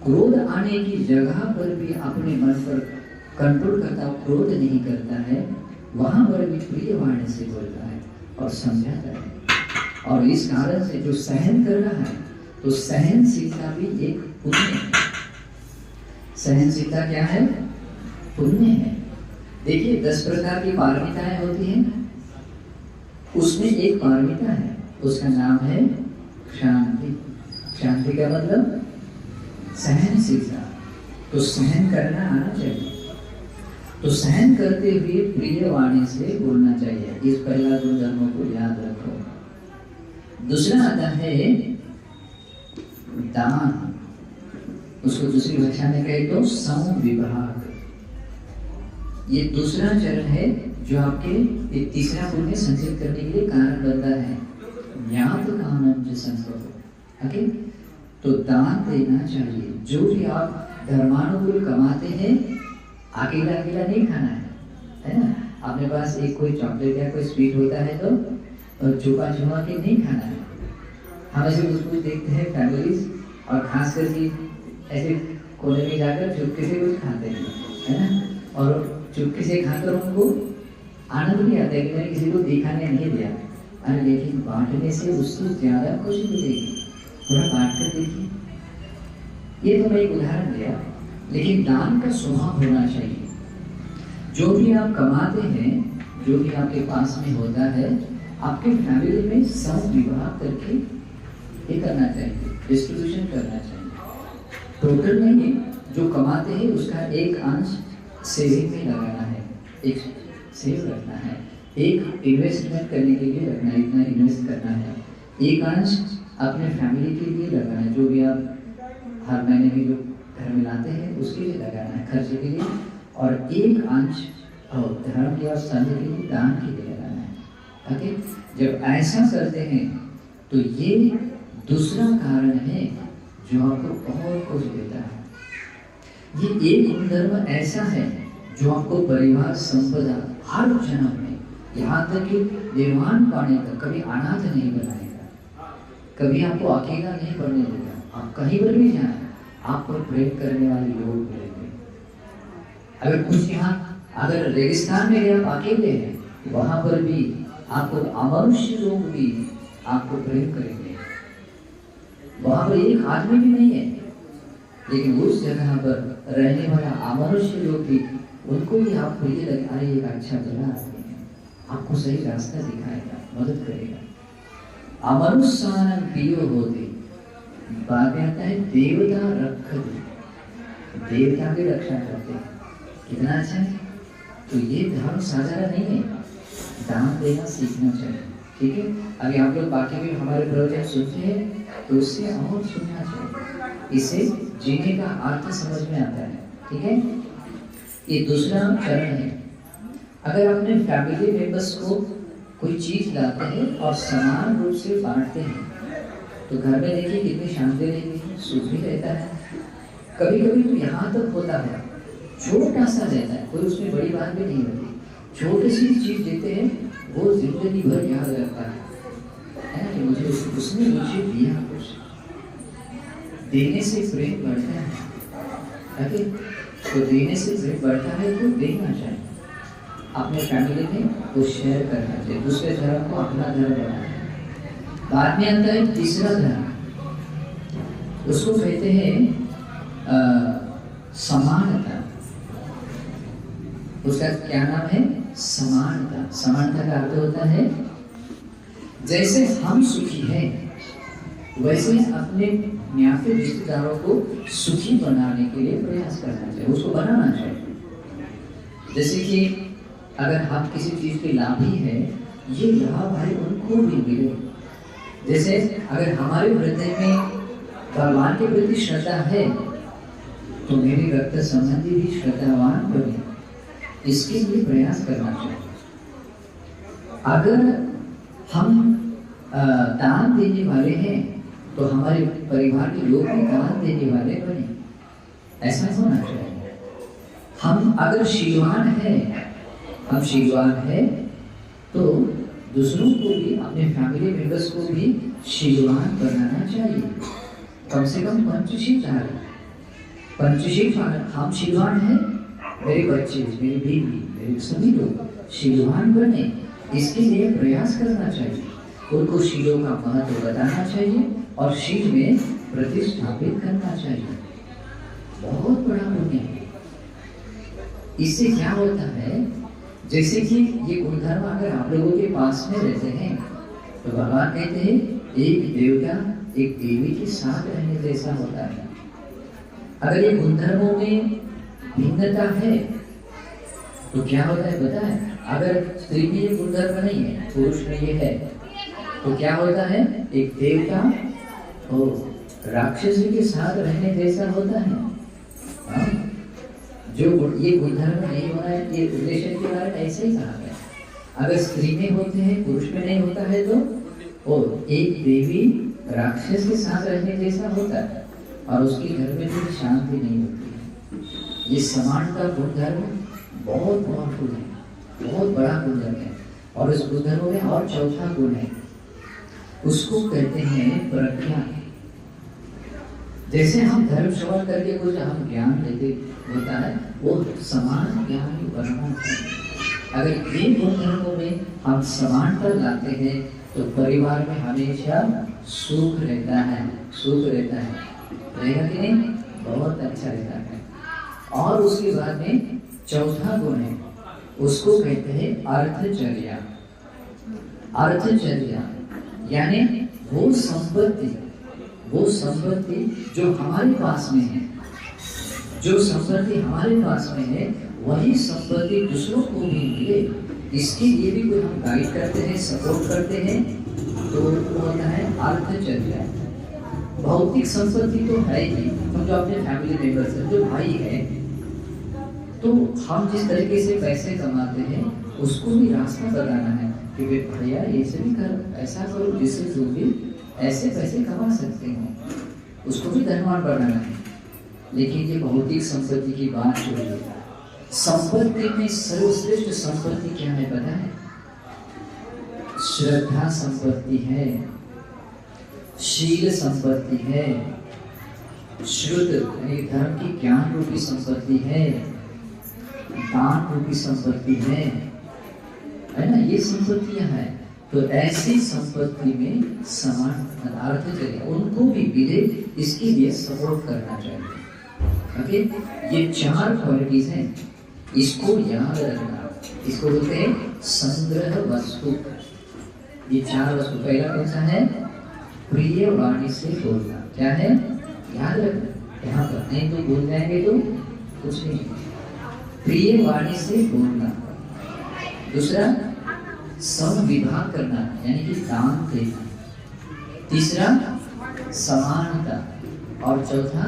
क्रोध आने की जगह पर भी अपने मन पर कंट्रोल करता, क्रोध नहीं करता है, वहां पर भी प्रिय वाणी से बोलता है और समझाता है। और इस कारण से जो सहन कर रहा है, तो सहनशीलता भी एक पुण्य है। सहनशीलता क्या है? पुण्य है। देखिए 10 प्रकार की पारमिताएं होती हैं, उसमें एक पारमिता है, उसका नाम है शांति। शांति का मतलब सहनशीलता। तो सहन करना आना चाहिए। तो सहन करते हुए प्रिय वाणी से बोलना चाहिए। इस पहला गुणधर्मों को याद रखो। दूसरा आता है दान। उसको दूसरी भाषा में कहे तो समविभाग। ये दूसरा चरण है जो आपके एक तीसरा पुण्य संचित करने के लिए कारण बनता है। ज्ञात कानंज संभव। ओके, तो दान देना चाहिए। जो भी आप धर्मानुकूल कमाते हैं, अकेला अकेला नहीं खाना है ना। अपने पास एक कोई चॉकलेट या कोई स्वीट होता है तो छुपा छुपा के नहीं खाना है। हम ऐसे कुछ देखते हैं फैमिलीज, और खास करके ऐसे कोने में जाकर चुपके से कुछ खाते हैं, है ना। और चुपके से खाकर उनको आनंद भी आता है कि मैंने किसी को दिखाने नहीं दिया। अरे लेकिन बांटने से उससे ज्यादा खुशी मिलेगी। थोड़ा बांट कर देखिए। ये तो मैं एक उदाहरण दिया, लेकिन दान का स्वभाव होना चाहिए। जो भी आप कमाते हैं, जो भी आपके पास में होता है, आपके फैमिली में समविभाग करके ये करना चाहिए, डिस्ट्रीब्यूशन करना चाहिए। टोटल नहीं, जो कमाते हैं उसका एक अंश सेविंग में लगाना है, एक सेव रखना है, एक इन्वेस्टमेंट करने के लिए रखना है, इतना इन्वेस्ट करना है, एक अंश अपने फैमिली के लिए लगाना है, जो भी आप हर महीने में जो घर में लाते हैं उसके लिए लगाना है, खर्चे के लिए, और एक अंश धर्म या संघ के लिए, दान के लिए लगाना है। ओके, जब ऐसा करते हैं तो ये दूसरा कारण है जो आपको बहुत कुछ देता है। ये एक गुणधर्म ऐसा है जो आपको परिवार संपदा हर जन्म में, यहाँ तक कि निर्वाण पाने का कभी अनाथ नहीं बनाएगा, कभी आपको अकेला नहीं पड़ने देगा। आप कहीं पर भी जाए, आप पर प्रेम करने वाले लोग मिलेंगे। अगर कुछ यहाँ, अगर रेगिस्तान में आप अकेले हैं, वहां पर भी आपको अमनुष्य लोग भी आपको प्रेम करेंगे। वहां पर एक आदमी भी नहीं है, लेकिन उस जगह पर रहने वाला अमनुष्य लोग भी, उनको भी आपको ये लगे अरे एक अच्छा भला आदमी है, आपको सही रास्ता दिखाएगा, मदद करेगा। अमनुष्यान प्रियो होते, बाद में आता है देवता रख दे, देवता की रक्षा करते हैं। कितना अच्छा है। तो ये धर्म साधारण नहीं है, दान देना सीखना चाहिए। ठीक है, अभी आप लोग बाकी भी हमारे प्रवचन सुनते हैं तो उससे और सुनना चाहिए, इससे जीने का अर्थ समझ में आता है। ठीक है, ये दूसरा चरण है। अगर अपने फैमिली मेंबर्स को कोई चीज लाते हैं और समान रूप से बांटते हैं, तो घर में देखिए कितनी शांति रहेगी, सुख भी रहता है। कभी कभी तो यहाँ तक होता है, छोटा सा रहता है, कोई उसमें बड़ी बात भी नहीं होती, छोटी सी चीज देते हैं, वो जिंदगी भर याद रखता है कि मुझे उसने मुझे दिया कुछ। देने से प्रेम बढ़ता है। तो देने से प्रेम बढ़ता है तो देना चाहिए। अपने फैमिली में वो शेयर करना चाहिए, दूसरे धर्म को अपना धर्म बनाना है। बाद में आता है तीसरा धर्म, उसको कहते हैं समानता। उसका क्या नाम है? समानता। समानता का अर्थ होता है जैसे हम सुखी हैं वैसे अपने न्याते रिश्तेदारों को सुखी बनाने के लिए प्रयास करना चाहिए, उसको बनाना चाहिए। जैसे कि अगर हम किसी चीज के लाभी है, ये लाभ है उनको भी मिले। जैसे अगर हमारे हृदय में भगवान के प्रति श्रद्धा है तो मेरे रक्त संबंधी भी श्रद्धावान बने, इसके लिए प्रयास करना चाहिए। अगर हम दान देने वाले हैं तो हमारे परिवार के लोग भी दान देने वाले बने, ऐसा होना चाहिए। हम अगर शीलवान हैं, हम शीलवान हैं तो दूसरों को भी, अपने फैमिली मेंबर्स को भी शीलवान बनाना चाहिए। कम से कम पंचशील धारण, पंचशील हम शीलवान हैं, मेरे बच्चे, मेरी बीवी, मेरे सभी लोग शीलवान बने, इसके लिए प्रयास करना चाहिए। उनको शीलों का महत्व बताना चाहिए और शील में प्रतिष्ठापित करना चाहिए। बहुत बड़ा पुण्य है। इससे क्या होता है, जैसे कि ये गुणधर्म अगर आप लोगों के पास में रहते हैं तो भगवान कहते हैं एक देवता एक देवी के साथ रहने जैसा होता है। अगर ये गुणधर्मों में भिन्नता है तो क्या होता है पता है? अगर स्त्री में ये गुणधर्म नहीं है, पुरुष में ये है, तो क्या होता है? एक देवता और राक्षस के साथ रहने जैसा होता है। जो ये गुणधर्म नहीं होना है, ये रिलेशन के बारे में ऐसे ही कहा गया। अगर स्त्री में होते हैं, पुरुष में नहीं होता है, तो और एक देवी राक्षस के साथ रहने जैसा होता है और उसके घर में भी शांति नहीं होती है। ये समानता गुणधर्म बहुत पावरफुल है, बहुत बड़ा गुणधर्म है। और इस गुणधर्म में और चौथा गुण है, उसको कहते हैं प्रज्ञा। जैसे हम धर्म श्रवण करके कुछ हम ज्ञान लेते होता है, वो समान ज्ञान बनना चाहिए। अगर ये गुणधर्मों में हम समानता लाते हैं तो परिवार में हमेशा सुख रहता है, सुख रहता है, रहेगा कि नहीं? बहुत अच्छा रहता है। और उसके बाद में चौथा गुण है, उसको कहते हैं अर्थचर्या। अर्थचर्या यानी वो संपत्ति जो हमारे पास में है, जो संपत्ति हमारे पास में है, वही संपत्ति दूसरों को भी मिले, इसके लिए भी कोई हम गाइड करते हैं, सपोर्ट करते हैं, तो वो होता है अर्थचर्या। भौतिक संपत्ति तो है ही, हम जो अपने फैमिली मेंबर्स हैं, जो भाई है, तो हम जिस तरीके से पैसे कमाते हैं उसको भी रास्ता बताना है कि भैया ऐसे भी कर, ऐसा करो जिससे तुम भी ऐसे पैसे कमा सकते हो, उसको भी धनवान बनाना है। लेकिन ये भौतिक संपत्ति की बात हो रही है। संपत्ति में सर्वश्रेष्ठ संपत्ति क्या है पता है? श्रद्धा संपत्ति है, शील संपत्ति है, शुद्ध धर्म की ज्ञान रूपी संपत्ति है, दान रूपी संपत्ति है ना? ये संपत्तियां हैं। तो ऐसी संपत्ति में समान अर्थ चले, उनको भी मिले, इसके लिए सपोर्ट करना चाहिए। ओके, ये चार क्वालिटीज हैं, इसको याद रखना। इसको बोलते हैं संग्रह वस्तु। ये चार वस्तु, पहला कौन सा है? प्रिय वाणी से बोलना। क्या है? याद रखना, यहाँ पर नहीं तो भूल जाएंगे तो कुछ नहीं। प्रिय वाणी से बोलना। दूसरा समविभाग करना, यानी कि दान देना। तीसरा समानता, और चौथा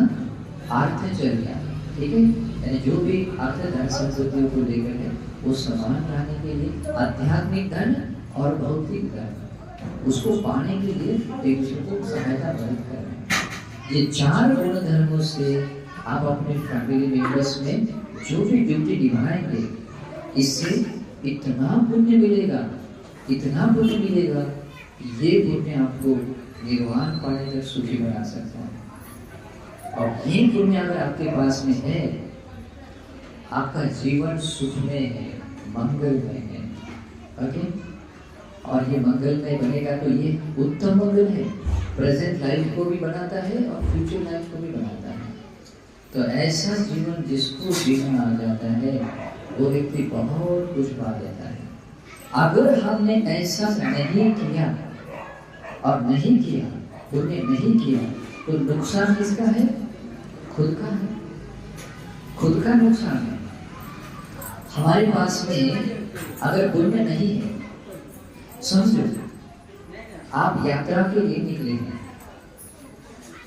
अर्थचर्या। ठीक है, यानी जो भी अर्थ धन संपत्तियों को लेकर है वो समान रहने के लिए आध्यात्मिक धन और भौतिक धन, उसको पाने के लिए एक दूसरे को सहायता मदद कर रहे हैं। ये चार गुण धर्मों से आप अपने फैमिली मेंबर्स में जो भी ड्यूटी निभाएंगे, इससे इतना पुण्य मिलेगा, इतना पुण्य मिलेगा, ये पुण्य आपको निर्वाण पाने तक सुखी बना सकता है। और ये पुण्य अगर आपके पास में है, आपका जीवन सुख में है, मंगलमय है। ओके, और ये मंगलमय बनेगा तो ये उत्तम मंगल है, प्रेजेंट लाइफ को भी बनाता है और फ्यूचर लाइफ को भी बनाता है। तो ऐसा जीवन जिसको जीना आ जाता है वो व्यक्ति बहुत कुछ पा लेता है। अगर हमने ऐसा नहीं किया और नहीं किया, पुण्य नहीं किया, तो नुकसान किसका है? खुद का है, खुद का नुकसान है। हमारे पास में अगर पुण्य नहीं है, समझो आप यात्रा के लिए निकले हैं,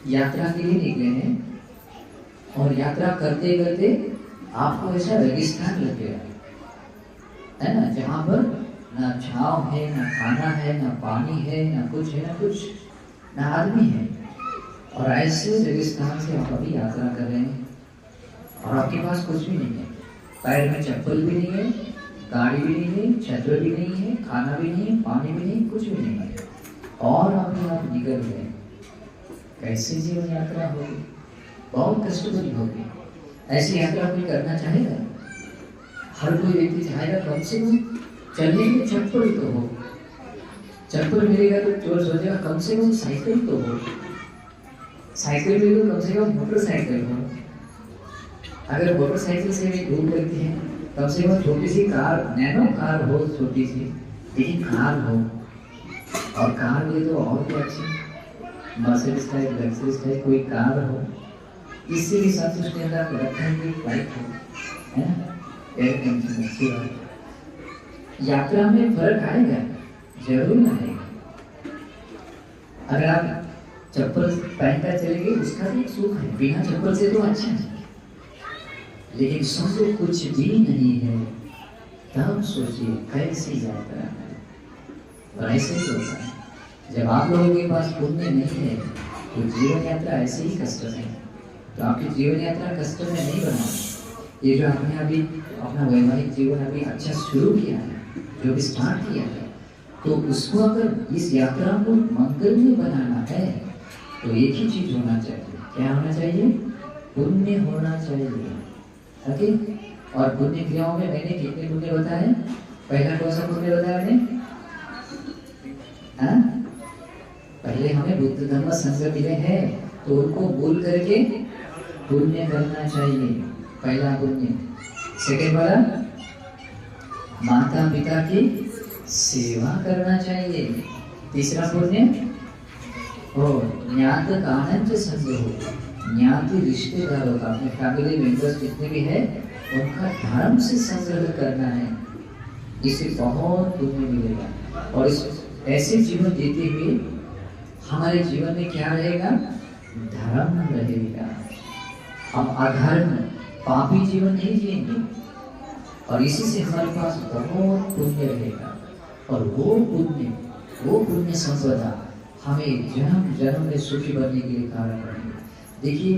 यात्रा के लिए निकले हैं और यात्रा करते करते आपको ऐसा रेगिस्तान लग गया है ना, जहाँ पर ना छांव है, ना खाना है, ना पानी है, ना कुछ है, ना कुछ, ना आदमी है। और ऐसे रेगिस्तान से आप अभी यात्रा कर रहे हैं और आपके पास कुछ भी नहीं है, पैर में चप्पल भी नहीं है, गाड़ी भी नहीं है, छत्र भी नहीं है, खाना भी नहीं है, पानी भी नहीं, कुछ भी नहीं है, और अभी आप निकल गए। कैसे जीवन यात्रा होगी? बहुत कष्ट भरी होगी। ऐसी यात्रा कोई करना चाहेगा? हर कोई व्यक्ति चाहेगा कम से कम चलने के चप्पल तो हो, चप्पल मिलेगा तो चोर सोचेगा कम से कम साइकिल तो हो, साइकिल मिले तो कम से कम मोटरसाइकिल हो। अगर मोटरसाइकिल से भी दूर करते हैं कम से कम छोटी सी कार, नैनो कार हो, छोटी सी लेकिन कार हो, और कार भी तो और भी अच्छी मर्सिडीज टाइप, लग्जरीज टाइप कोई कार हो, इससे भी साथ उसके अंदर रखने की फ्लाइट हो, है ना, एयर कंडीशन अच्छी हो। यात्रा में फर्क आएगा, जरूर आएगा। अगर आप चप्पल पहनकर चलेंगे उसका भी एक सुख है, बिना चप्पल से तो अच्छा है, लेकिन समझो कुछ भी नहीं है तब सोचिए कैसी यात्रा है। और ऐसे ही होता है, जब आप लोगों के पास पुण्य नहीं है तो जीवन यात्रा ऐसे ही कष्ट है। तो आपकी जीवन यात्रा कष्ट में नहीं बना। ये जो आपने अभी अपना वैवाहिक जीवन अभी अच्छा शुरू किया है, जो भी स्टार्ट किया है, तो उसको अगर इस यात्रा को मंगल में बनाना है तो एक ही चीज होना चाहिए। क्या होना चाहिए? पुण्य होना चाहिए। ओके, और पुण्य क्रियाओं में मैंने कितने पुण्य बताए? पहला कौन सा पुण्य बताया मैंने? पहले हमें बुद्ध धर्म संघ मिले हैं तो उनको भूल करके पुण्य करना चाहिए, पहला पुण्य। सेकेंड वाला, माता पिता की सेवा करना चाहिए। तीसरा पुण्य, ज्ञात कानंच संग हो, ज्ञाति रिश्तेदारों का, अपने फैमिली मेंबर्स जितने भी है उनका धर्म से संग्रह करना है, इससे बहुत पुण्य मिलेगा। और इस ऐसे जीवन जीते हुए हमारे जीवन में क्या रहेगा? धर्म रहेगा। हम अधर्म पापी जीवन नहीं जिएंगे, और इसी से हमारे पास बहुत पुण्य रहेगा। और वो पुण्य संपदा हमें जन्म जन्म में सुखी बनने के लिए कारण बनेगी। देखिए,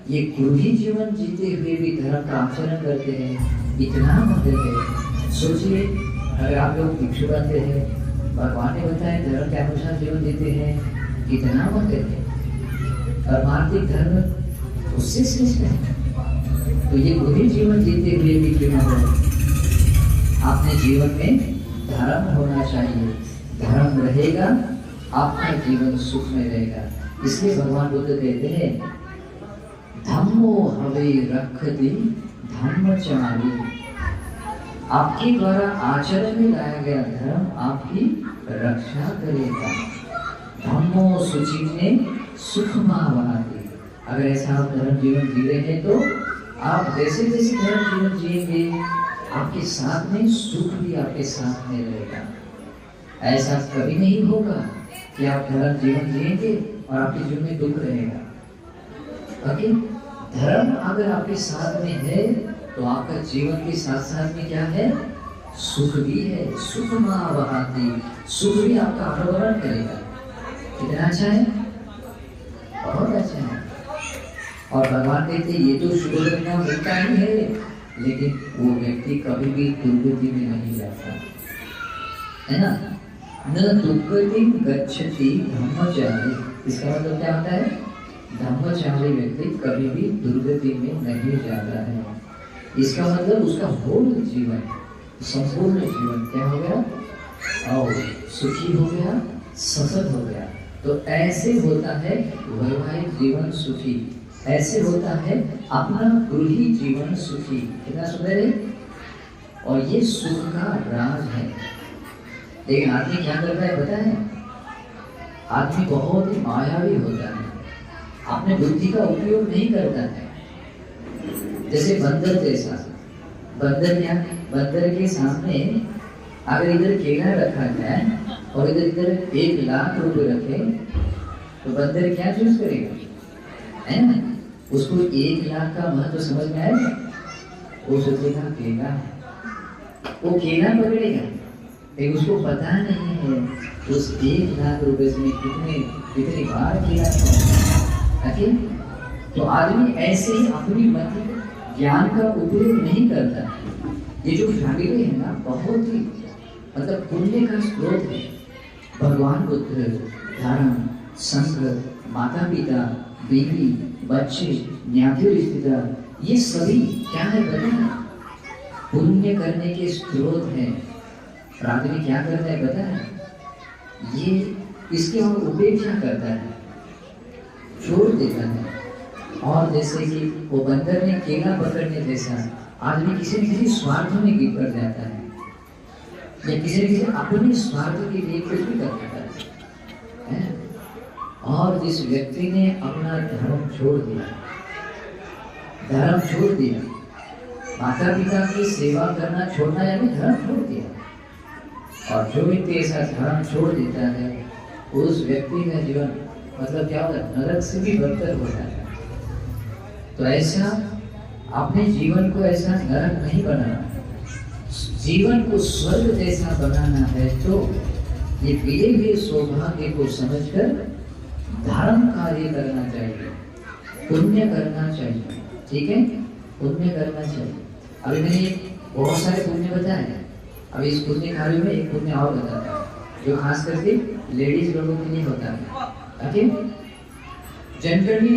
ये गृही जीवन जीते हुए भी धर्म का आचरण करते हैं, इतना मंदिर है। सोचिए, अगर आप लोग भिक्षु बनते हैं, भगवान ने बताया धर्म के अनुसार जीवन जीते हैं, कितना मंदिर है। परमार्थिक धर्म उससे श्रेष्ठ है। तो ये गृही जीवन जीते हुए भी क्यों हो, अपने जीवन में धर्म होना चाहिए। धर्म रहेगा, आपका जीवन सुख में रहेगा। इसलिए भगवान बुद्ध कहते हैं, धम्मो हवे रखति धम्मचारी। आपके द्वारा आचरण में लाया गया धर्म आपकी रक्षा करेगा। धम्मो शुचि में सुख मावहाति। अगर ऐसा आप धर्म जीवन जी रहे हैं तो आप जैसे जैसे धर्म जीवन जिएंगे आपके साथ में सुख भी आपके साथ में रहेगा। ऐसा कभी नहीं होगा कि आप धर्म जीवन जिएंगे और आपके जीवन में दुख रहेगा। ओके, धर्म अगर आपके साथ में है तो आपका जीवन के साथ साथ में क्या है? सुख भी है। सुख मावहाति, सुख भी आपका आरोहण करेगा। कितना अच्छा है, बहुत अच्छा है। और भगवान कहते हैं ये तो शुभ घटना मिलता ही है, लेकिन वो व्यक्ति कभी भी दुर्गति में नहीं जाता, है ना। न दुर्गति गच्छति धम्मचारी। इसका मतलब क्या होता है? धम्मचारी व्यक्ति कभी भी दुर्गति में नहीं जाता है। इसका मतलब उसका होल जीवन, संपूर्ण जीवन क्या हो गया? और सुखी हो गया, सफल हो गया। तो ऐसे होता है वैवाहिक जीवन सुखी, ऐसे होता है अपना गृही जीवन सुखी। कितना सुंदर है। और ये सुख का राज है। लेकिन आदमी क्या करता है पता है? आदमी बहुत ही मायावी होता है, अपने बुद्धि का उपयोग नहीं करता है। जैसे बंदर जैसा, बंदर क्या? बंदर के सामने अगर इधर केला रखा जाए और इधर 1 लाख रुपए रखे तो बंदर क्या चूज करेगा? है ना, उसको 1 लाख का महत्व समझ में आएगा। वो सोचेगा केला है, वो केला पकड़ेगा, लेकिन उसको पता नहीं है उस 1 लाख रुपए से कितनी बार केला खाएगा। तो आदमी ऐसे ही अपनी मति ज्ञान का उपयोग नहीं करता। ये जो फैमिली है ना, बहुत ही मतलब पुण्य का स्रोत है। भगवान बुद्ध, धर्म, संघ, माता पिता, बीवी, बच्चे, न्याति रिश्तेदार, ये सभी क्या है पता है? पुण्य करने के स्रोत हैं। और आदमी क्या करता है पता है? ये इसकी हम उपेक्षा करता है, छोड़ देता है। और जैसे कि वो बंदर ने केला पकड़ने जैसा आदमी किसी न किसी स्वार्थ में गिर कर जाता है, या किसी न किसी अपने स्वार्थ के लिए कुछ भी कर देता है। और जिस व्यक्ति ने अपना धर्म छोड़ दिया, माता पिता की सेवा करना छोड़ना यानी धर्म छोड़ दिया। और जो व्यक्ति ऐसा धर्म छोड़ देता है उस व्यक्ति का जीवन मतलब क्या होता है? नरक से भी बदतर हो जाता है। तो ऐसा अपने जीवन को ऐसा नरक नहीं बनाना, जीवन को स्वर्ग जैसा बनाना है। तो ये मिले हुए सौभाग्य को समझकर धर्म कार्य करना चाहिए, पुण्य करना चाहिए। ठीक है, पुण्य करना चाहिए। अभी मैंने बहुत सारे पुण्य बताए, अभी इस पुण्य कार्य में एक पुण्य और बताता है जो खास करके लेडीज लोगों के लिए होता है। ओके, जनरली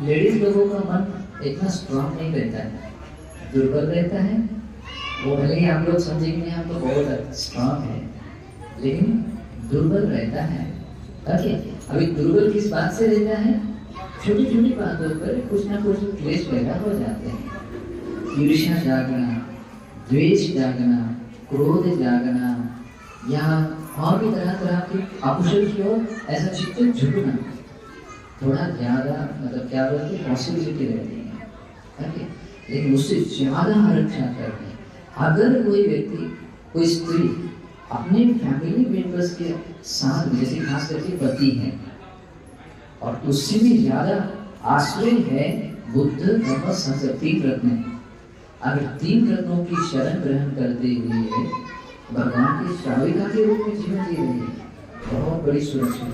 लेडीज लोगों का मन इतना स्ट्रांग नहीं रहता है, दुर्बल रहता है। वो भले ही आप लोग समझेंगे हम तो बहुत स्ट्रांग है, लेकिन दुर्बल रहता है। ओके, अभी दुर्बल किस बात से रहता है? छोटी छोटी बातों पर कुछ ना कुछ क्लेश पैदा हो जाते हैं। ईर्ष्या जागना, द्वेष जागना, क्रोध जागना, या और भी तरह तरह के अकुशल की ओर ऐसा चित्त झुकना थोड़ा ज्यादा मतलब क्या बोलते हैं पॉसिबिलिटी रहती है। ओके, लेकिन उससे ज्यादा आरक्षण करते हैं। अगर कोई व्यक्ति, कोई स्त्री अपने फैमिली मेंबर्स के साथ, जैसे खास करके पति है, और उससे भी ज्यादा आश्रय है बुद्ध धर्म संघ तीन रत्न। अगर तीन रत्नों की शरण ग्रहण करते हुए भगवान की श्राविका के रूप में जीवन जी रही है, बहुत बड़ी सुरक्षा।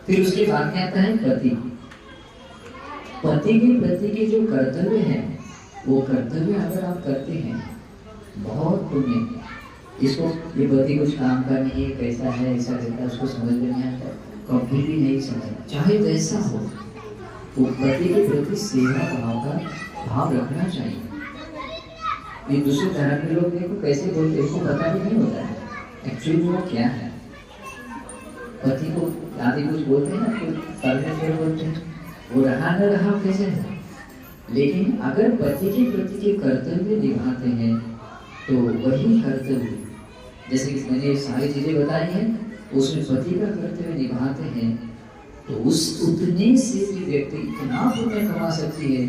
फिर उसके बाद में आता है पति। पति के प्रति के जो कर्तव्य है, वो कर्तव्य अगर आप करते हैं बहुत पुण्य। इसको ये पति कुछ काम का नहीं है, कैसा है ऐसा रहता है, उसको समझ में नहीं आता, कभी भी नहीं समझना। चाहे वैसा हो, वो पति के प्रति सेवा भाव का भाव रखना चाहिए। ये दूसरे धर्म के लोग देखो कैसे बोलते हैं, उनको पता भी नहीं होता है एक्चुअली वो क्या है। पति को आदि कुछ बोलते हैं ना, कुछ परमेश्वर बोलते हैं, वो रहा न रहा कैसे है। लेकिन अगर पति के प्रति के कर्तव्य निभाते हैं तो वही कर्तव्य, जैसे कि मैंने सारी चीजें बताई हैं, उसमें पति का कर्तव्य निभाते हैं तो उस उतने से भी व्यक्ति इतना पुण्य कमा सकती है,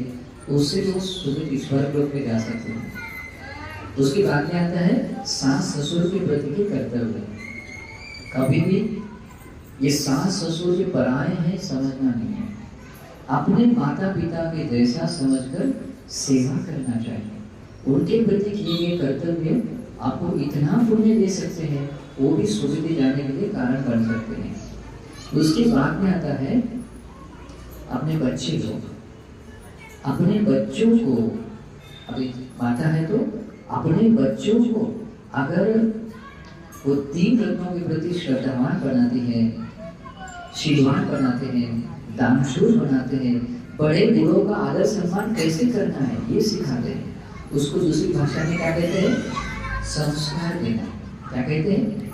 उससे वो सुगति स्वर्ग लोक में जा सकते हैं। उसके बाद में आता है सास ससुर के प्रति के कर्तव्य। कभी भी ये सास ससुर जो पराये हैं समझना नहीं है, अपने माता पिता के जैसा समझकर सेवा करना चाहिए। उनके प्रति किए गए कर्तव्य आपको इतना पुण्य दे सकते हैं, वो भी सुगति जाने के लिए कारण बन सकते हैं। उसके बाद में आता है अपने बच्चे लोग, अपने बच्चों को, अभी माता है तो अपने बच्चों को अगर वो तीन रत्नों के प्रति श्रद्धावान बनाते हैं, शीलवान बनाते हैं, दानशूर बनाते हैं, बड़े बूढ़ों का आदर सम्मान कैसे करना है ये सिखाते हैं। उसको दूसरी भाषा में क्या कहते हैं? संस्कार देना। क्या कहते हैं?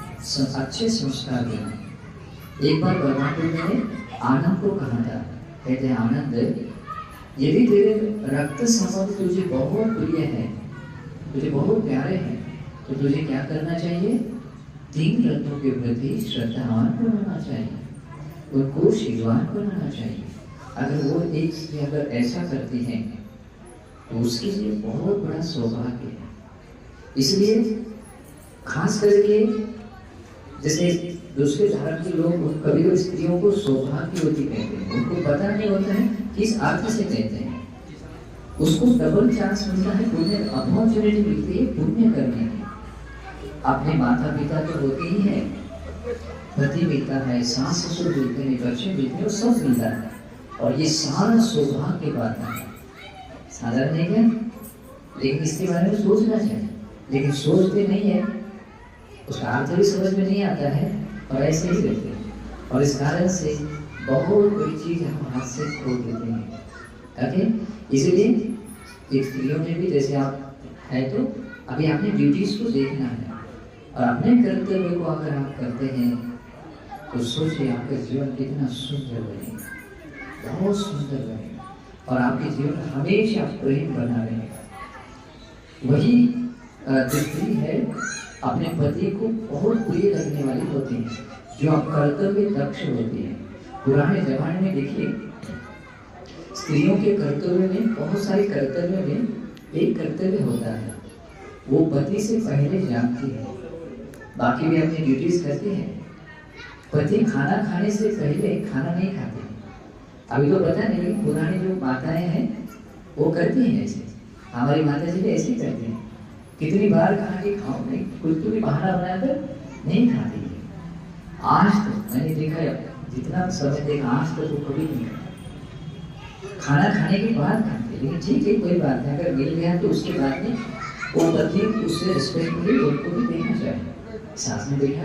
अच्छे संस्कार देना। एक बार बलरामपुर में आनंद को कहा था, कहते हैं आनंद, यदि तेरे रक्त संबंध तुझे बहुत प्रिय है, तुझे बहुत प्यारे हैं, तो तुझे क्या करना चाहिए? तीन रत्नों के प्रति श्रद्धावान बनाना चाहिए, उनको शीलवान बनाना चाहिए। अगर वो एक स्त्री अगर ऐसा करती है तो उसके लिए बहुत बड़ा सौभाग्य है। इसलिए खास करके जैसे दूसरे धर्म के लोग कभी कभी स्त्रियों को सौभाग्यवती कहते हैं, उनको पता नहीं होता है किस अर्थ से कहते हैं। उसको डबल चांस मिलता है, पुण्य अपॉर्चुनिटी मिलती है पुण्य करने की। अपने माता पिता तो होते ही है, पति मिलता है, सास ससुर मिलते हैं, बच्चे मिलते हैं, सब मिलता है। और ये सारा सौभाग्य की बात है, साधारण नहीं है। लेकिन इसके बारे में सोचना चाहिए, लेकिन सोचते नहीं है, उसका अर्थ भी समझ में नहीं आता है और ऐसे ही रहते हैं। और इस कारण से बहुत बड़ी चीज हम हाथ से खो देते हैं। ओके, इसलिए एक स्त्रियों में भी जैसे आप है तो अभी आपने ड्यूटीज को देखना है और अपने कर्तव्य को अगर आप करते हैं तो सोचिए आपका जीवन कितना सुंदर बनेगा, बहुत सुंदर बनेगा और आपके जीवन हमेशा प्रेम बना रहेगा। वही जो स्त्री है अपने पति को बहुत प्रिय लगने वाली होती है, जो आप कर्तव्य दक्ष होती है। पुराने जमाने में देखिए स्त्रियों के कर्तव्य में, बहुत सारे कर्तव्य में एक कर्तव्य होता है, वो पति से पहले जानती है, बाकी भी अपनी ड्यूटीज करती है। पति खाना खाने से पहले खाना नहीं खाते। अभी तो पता नहीं, पुरानी जो माताएं हैं वो करती हैं ऐसे, हमारी माता जी भी ऐसे करती हैं। कितनी बार कहा कि खाओ नहीं, कुछ तो भी बहाना बनाकर नहीं खाती है। आज तो मैंने देखा है, जितना समय देखा आज तो कभी नहीं खाया। खाना खाने के बाद खाते, लेकिन ठीक है कोई बात नहीं, अगर मिल गया तो उसके बाद में वो पति उससे रिस्पेक्टफुली उनको भी देखना चाहिए। साथ में बैठा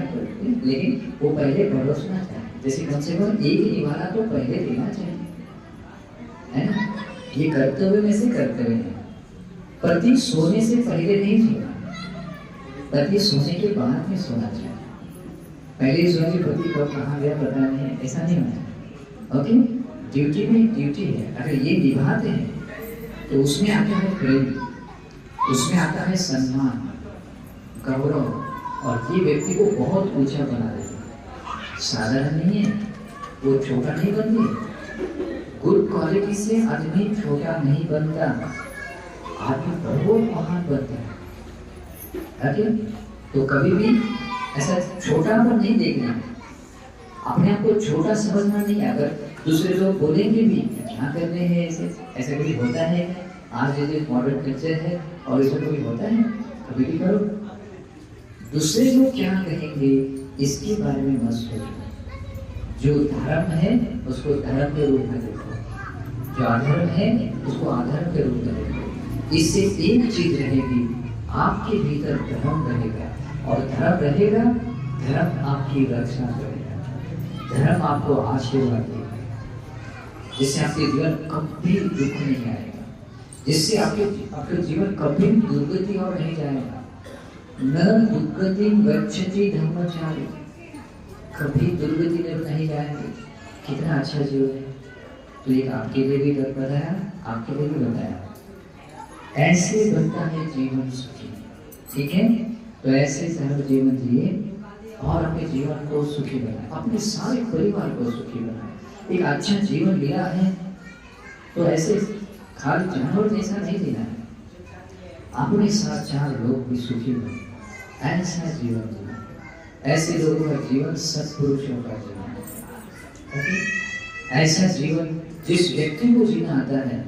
लेकिन वो पहले परोसना चाहिए, जैसे कम से कम एक निवाला तो पहले देना चाहिए, है ना। ये कर्तव्य में से कर्तव्य है। पति सोने से पहले नहीं सोना, पति सोने के बाद में सोना चाहिए। पहले सोने पति कब कहाँ गया पता नहीं है, ऐसा नहीं होना। ओके, ड्यूटी में ड्यूटी है, अगर ये निभाते हैं तो उसमें आता है प्रेम, उसमें आता है सम्मान, गौरव, और ये व्यक्ति को बहुत ऊंचा बना देगा। साधारण नहीं है, वो छोटा नहीं बनती। गुड क्वालिटी से आदमी छोटा नहीं बनता, आदमी बहुत महान बनता है। ओके, तो कभी भी ऐसा छोटा पर नहीं देखना, अपने आप को छोटा समझना नहीं। अगर दूसरे लोग बोलेंगे भी क्या करने हैं ऐसे, ऐसा कभी होता है? आज जैसे मॉडर्न कल्चर है और इसमें कभी होता है? कभी भी करो। दूसरे लोग क्या कहेंगे इसके बारे में मत सोचो। जो धर्म है उसको धर्म के रूप में देखो, जो अधर्म है उसको अधर्म के रूप में देखो। इससे एक चीज रहेगी, आपके भीतर धर्म रहेगा, और धर्म रहेगा, धर्म आपकी रक्षा करेगा, धर्म आपको आशीर्वाद देगा, जिससे आपके जीवन कभी दुख नहीं आएगा, जिससे आपके जीवन कभी दुर्गति और नहीं जाएगा। न दुर्गति गच्छति धर्मचारी, कभी दुर्गति में नहीं जाएंगे। कितना अच्छा जीवन है। तो एक आपके लिए भी बताया, आपके लिए भी बताया। ऐसे बनता है जीवन सुखी, ठीक है। तो ऐसे सरल जीवन जिए और अपने जीवन को सुखी बनाए, अपने सारे परिवार को सुखी बनाए। एक अच्छा जीवन मिला है तो ऐसे खाली जानवर जैसा नहीं जीना है, अपने साथ चार लोग भी सुखी बने, ऐसा जीवन जीना। ऐसे लोगों का जीवन सत्पुरुषों का जीवन है। ऐसा जीवन जिस व्यक्ति को जीना आता है,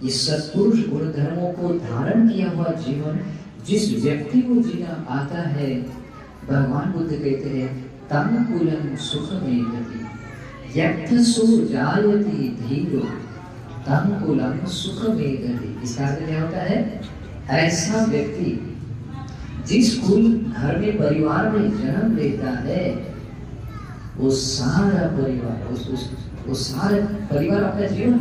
ये सत्पुरुष गुण धर्मों को धारण किया हुआ जीवन जिस व्यक्ति को जीना आता है, भगवान बुद्ध कहते हैं तमकुलं सुखमेधति यत्थसो जायति धीरो तमकुलं सुखमेधति। इसका अर्थ क्या होता है? ऐसा व्यक्ति जिस कुल घर में परिवार में जन्म लेता है, वो सारा परिवार वो सारा परिवार अपना जीवन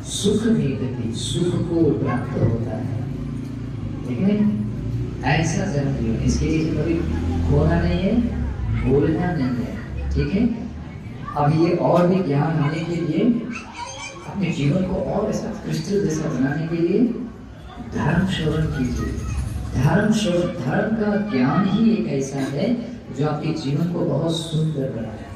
सुख में सुख को प्राप्त होता है, ठीक है। ऐसा जन्म जीवन, इसके लिए कभी खोना नहीं है, बोलना नहीं है, ठीक है। अब ये और भी ज्ञान आने के लिए, अपने जीवन को और ऐसा क्रिस्टल जैसा बनाने के लिए धर्म श्रवण कीजिए। धर्म का ज्ञान ही एक ऐसा है जो आपके जीवन को बहुत सुंदर बनाए।